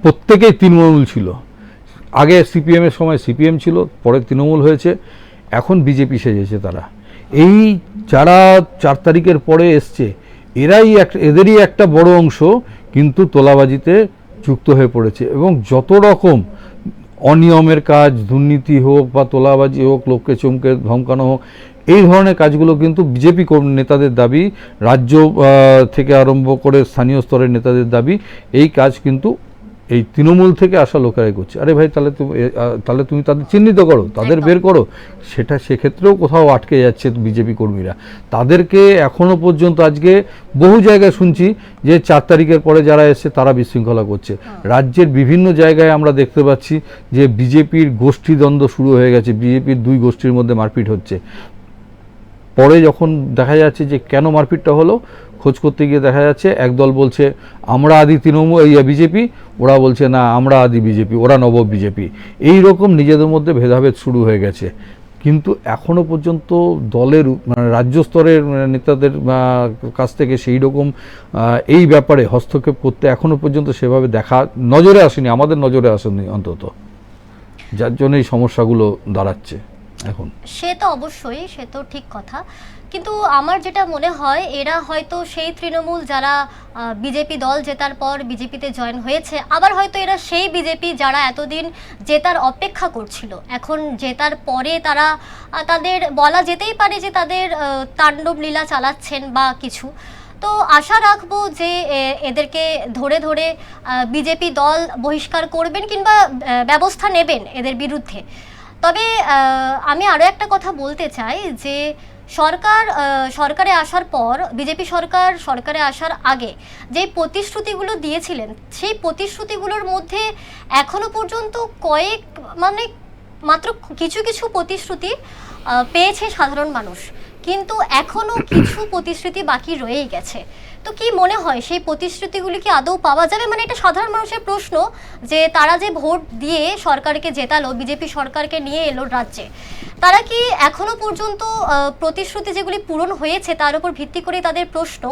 প্রত্যেকেই তৃণমূল ছিল। আগে সিপিএমের সময় সিপিএম ছিল, পরে তৃণমূল হয়েছে, এখন বিজেপি সেজেছে তারা। এই যারা 4 তারিখের পরে এসছে এদেরই একটা বড় অংশ কিন্তু তোলাবাজিতে যুক্ত হয়ে পড়েছে এবং যত রকম অনিয়মের কাজ, দুর্নীতি হোক বা তোলাবাজি হোক, লোককে চমকে ধমকানো হোক, এই ধরনের কাজগুলো কিন্তু বিজেপি নেতাদের দাবি, রাজ্য থেকে আরম্ভ করে স্থানীয় স্তরের নেতাদের দাবি, এই কাজ কিন্তু এই তৃণমূল থেকে আসা লোকেরাই করছে। আরে ভাই, তাহলে তুমি তাদের চিহ্নিত করো, তাদের বের করো। সেক্ষেত্রেও কোথাও আটকে যাচ্ছে বিজেপি কর্মীরা। তাদেরকে এখনও পর্যন্ত আজকে বহু জায়গায় শুনছি যে 4 তারিখের পরে যারা এসছে তারা বিশৃঙ্খলা করছে। রাজ্যের বিভিন্ন জায়গায় আমরা দেখতে পাচ্ছি যে বিজেপির গোষ্ঠীদ্বন্দ্ব শুরু হয়ে গেছে, বিজেপির 2 গোষ্ঠীর মধ্যে মারপিট হচ্ছে। পরে যখন দেখা যাচ্ছে যে কেন মারপিটটা হলো, খোঁজ করতে গিয়ে দেখা যাচ্ছে একদল বলছে আমরা আদি বিজেপি, ওরা বলছে না আমরা আদি বিজেপি, ওরা নব বিজেপি। এই রকম নিজেদের মধ্যে ভেদাভেদ শুরু হয়ে গেছে। কিন্তু এখনও পর্যন্ত দলের মানে রাজ্য স্তরের নেতাদের কাছ থেকে সেই রকম এই ব্যাপারে হস্তক্ষেপ করতে এখনও পর্যন্ত সেভাবে নজরে আসেনি, আমাদের নজরে আসেনি অন্তত, যার জন্য এই সমস্যাগুলো দাঁড়াচ্ছে এখন। সে তো অবশ্যই, সে তো ঠিক কথা, কিন্তু আমার যেটা মনে হয় এরা হয়তো সেই তৃণমূল যারা বিজেপি দল জেতার পর বিজেপিতে জয়েন হয়েছে, আবার হয়তো এরা সেই বিজেপি যারা এতদিন জেতার অপেক্ষা করছিল, এখন জেতার পরে তারা তাদের বলা যেতেই পারে যে তাদের তাণ্ডব লীলা চালাচ্ছেন বা কিছু। তো আশা রাখবো যে এদেরকে ধরে ধরে বিজেপি দল বহিষ্কার করবেন কিংবা ব্যবস্থা নেবেন এদের বিরুদ্ধে। তবে আমি আরও একটা কথা বলতে চাই যে সরকারে আসার পর বিজেপি সরকারে আসার আগে যে প্রতিশ্রুতিগুলো দিয়েছিলেন, সেই প্রতিশ্রুতিগুলোর মধ্যে এখনো পর্যন্ত মাত্র কিছু প্রতিশ্রুতি পেয়েছে সাধারণ মানুষ, কিন্তু এখনো কিছু প্রতিশ্রুতি বাকি রয়েই গেছে। তো কি মনে হয় সেই প্রতিশ্রুতিগুলি কি আদৌ পাওয়া যাবে? মানে এটা সাধারণ মানুষের প্রশ্ন যে তারা যে ভোট দিয়ে সরকারকে জেতালো, বিজেপি সরকারকে নিয়ে এলো রাজ্যে, তারা কি এখনো পর্যন্ত প্রতিশ্রুতি যেগুলি পূরণ হয়েছে তার উপর ভিত্তি করে তাদের প্রশ্ন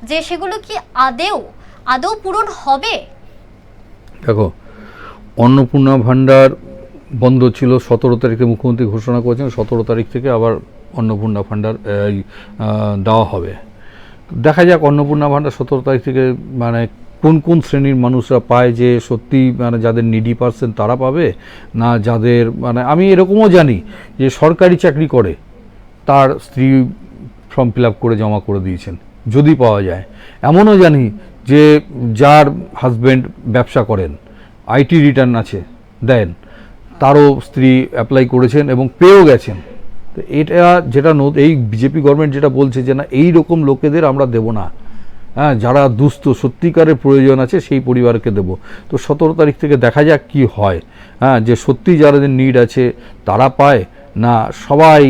যে সেগুলো কি আদৌ পূরণ হবে? দেখো, অন্নপূর্ণা ভাণ্ডার বন্ধ ছিল 17 তারিখে, মুখ্যমন্ত্রী ঘোষণা করেছেন 17 তারিখ থেকে আবার অন্নপূর্ণা ভাণ্ডার দেওয়া হবে। দেখা যাক অন্নপূর্ণা ভাণ্ডার 17 তারিখ থেকে মানে কোন শ্রেণীর মানুষরা পায়, যে সত্যি মানে যাদের নিডি পার্সেন্ট তারা পাবে, না যাদের মানে আমি এরকমও জানি যে সরকারি চাকরি করে তার স্ত্রী ফর্ম ফিল আপ করে জমা করে দিয়েছেন, যদি পাওয়া যায়। এমনও জানি যে যার হাজব্যান্ড ব্যবসা করেন, আইটি রিটার্ন আছে, দেন, তারও স্ত্রী অ্যাপ্লাই করেছেন এবং পেয়েও গেছেন। তো এটা যেটা এই বিজেপি গভর্নমেন্ট যেটা বলছে যে না এই রকম লোকেদের আমরা দেব না, হ্যাঁ, যারা দুস্থ সত্যিকারের প্রয়োজন আছে সেই পরিবারকে দেব। তো 17 তারিখ থেকে দেখা যাক কি হয়, হ্যাঁ, যে সত্যি যাদের নিড আছে তারা পায় না সবাই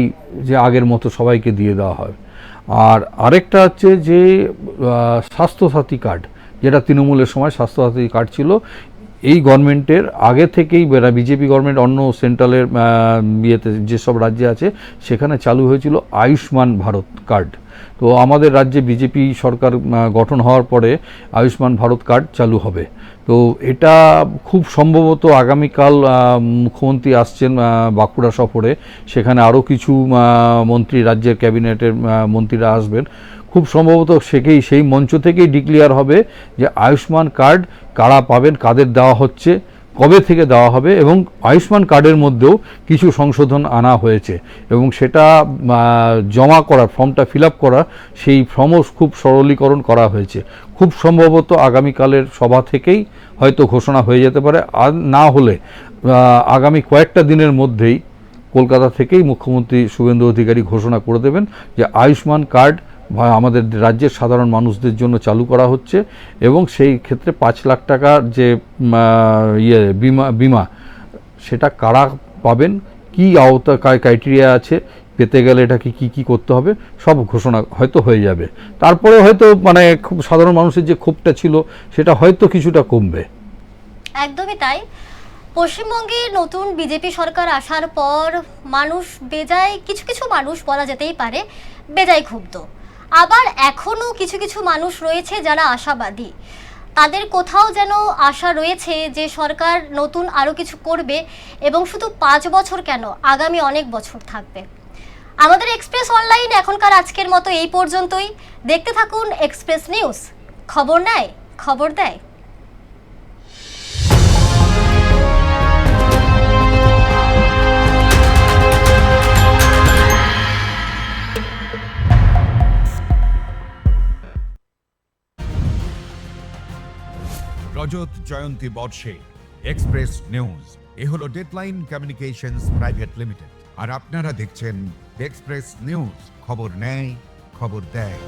যে আগের মতো সবাইকে দিয়ে দেওয়া হয়। আর আরেকটা হচ্ছে যে স্বাস্থ্যসাথী কার্ড, যেটা তৃণমূলের সময় স্বাস্থ্যসাথী কার্ড ছিল, এই গভর্নমেন্টের আগে থেকেই বিজেপি গভর্নমেন্ট অন্য সেন্ট্রালের ইয়েতে যেসব রাজ্যে আছে সেখানে চালু হয়েছিল আয়ুষ্মান ভারত কার্ড। তো আমাদের রাজ্যে বিজেপি সরকার গঠন হওয়ার পরে আয়ুষ্মান ভারত কার্ড চালু হবে। তো এটা খুব সম্ভবত আগামীকাল মুখ্যমন্ত্রী আসছেন বাঁকুড়া সফরে, সেখানে আরও কিছু মন্ত্রী, রাজ্যের ক্যাবিনেটের মন্ত্রীরা আসবেন। খুব সম্ভবত সেই মঞ্চ থেকেই ডিক্লেয়ার হবে যে আয়ুষ্মান কার্ড কারা পাবেন, কাদের দেওয়া হচ্ছে, কবে থেকে দেওয়া হবে, এবং আয়ুষ্মান কার্ডের মধ্যেও কিছু সংশোধন আনা হয়েছে এবং সেটা জমা করা, ফর্মটা ফিল আপ করা, সেই ফর্মও খুব সরলীকরণ করা হয়েছে। খুব সম্ভবত আগামীকালের সভা থেকেই হয়তো ঘোষণা হয়ে যেতে পারে, আর না হলে আগামী কয়েকটা দিনের মধ্যেই কলকাতা থেকেই মুখ্যমন্ত্রী শুভেন্দু অধিকারী ঘোষণা করে দেবেন যে আয়ুষ্মান কার্ড আমাদের রাজ্যের সাধারণ মানুষদের জন্য চালু করা হচ্ছে এবং সেই ক্ষেত্রে 5 লাখ টাকার যে বিমা সেটা কারা পাবেন, কি আওতা ক্রাইটেরিয়া আছে, পেতে গেলে এটাকে কি করতে হবে, সব ঘোষণা হয়তো হয়ে যাবে। তারপরে হয়তো খুব সাধারণ মানুষের যে ক্ষোভটা ছিল সেটা হয়তো কিছুটা কমবে। একদমই তাই। পশ্চিমবঙ্গে নতুন বিজেপি সরকার আসার পর মানুষ বেজায়, কিছু কিছু মানুষ বলা যেতেই পারে বেজায় ক্ষুব্ধ, আবার এখনও কিছু কিছু মানুষ রয়েছে যারা আশাবাদী। তাদের কোথাও যেন আশা রয়েছে যে সরকার নতুন আরও কিছু করবে এবং শুধু 5 বছর কেন, আগামী অনেক বছর থাকবে। আমাদের এক্সপ্রেস অনলাইন এখনকার আজকের মতো এই পর্যন্তই। দেখতে থাকুন এক্সপ্রেস নিউজ, খবর নেয়, খবর দেয়। রজত জয়ন্তী বর্ষে এক্সপ্রেস নিউজ, এ হলো ডেডলাইন কমিউনিকেশনস প্রাইভেট লিমিটেড, আর আপনারা দেখছেন এক্সপ্রেস নিউজ, খবর নেয়, খবর দেয়।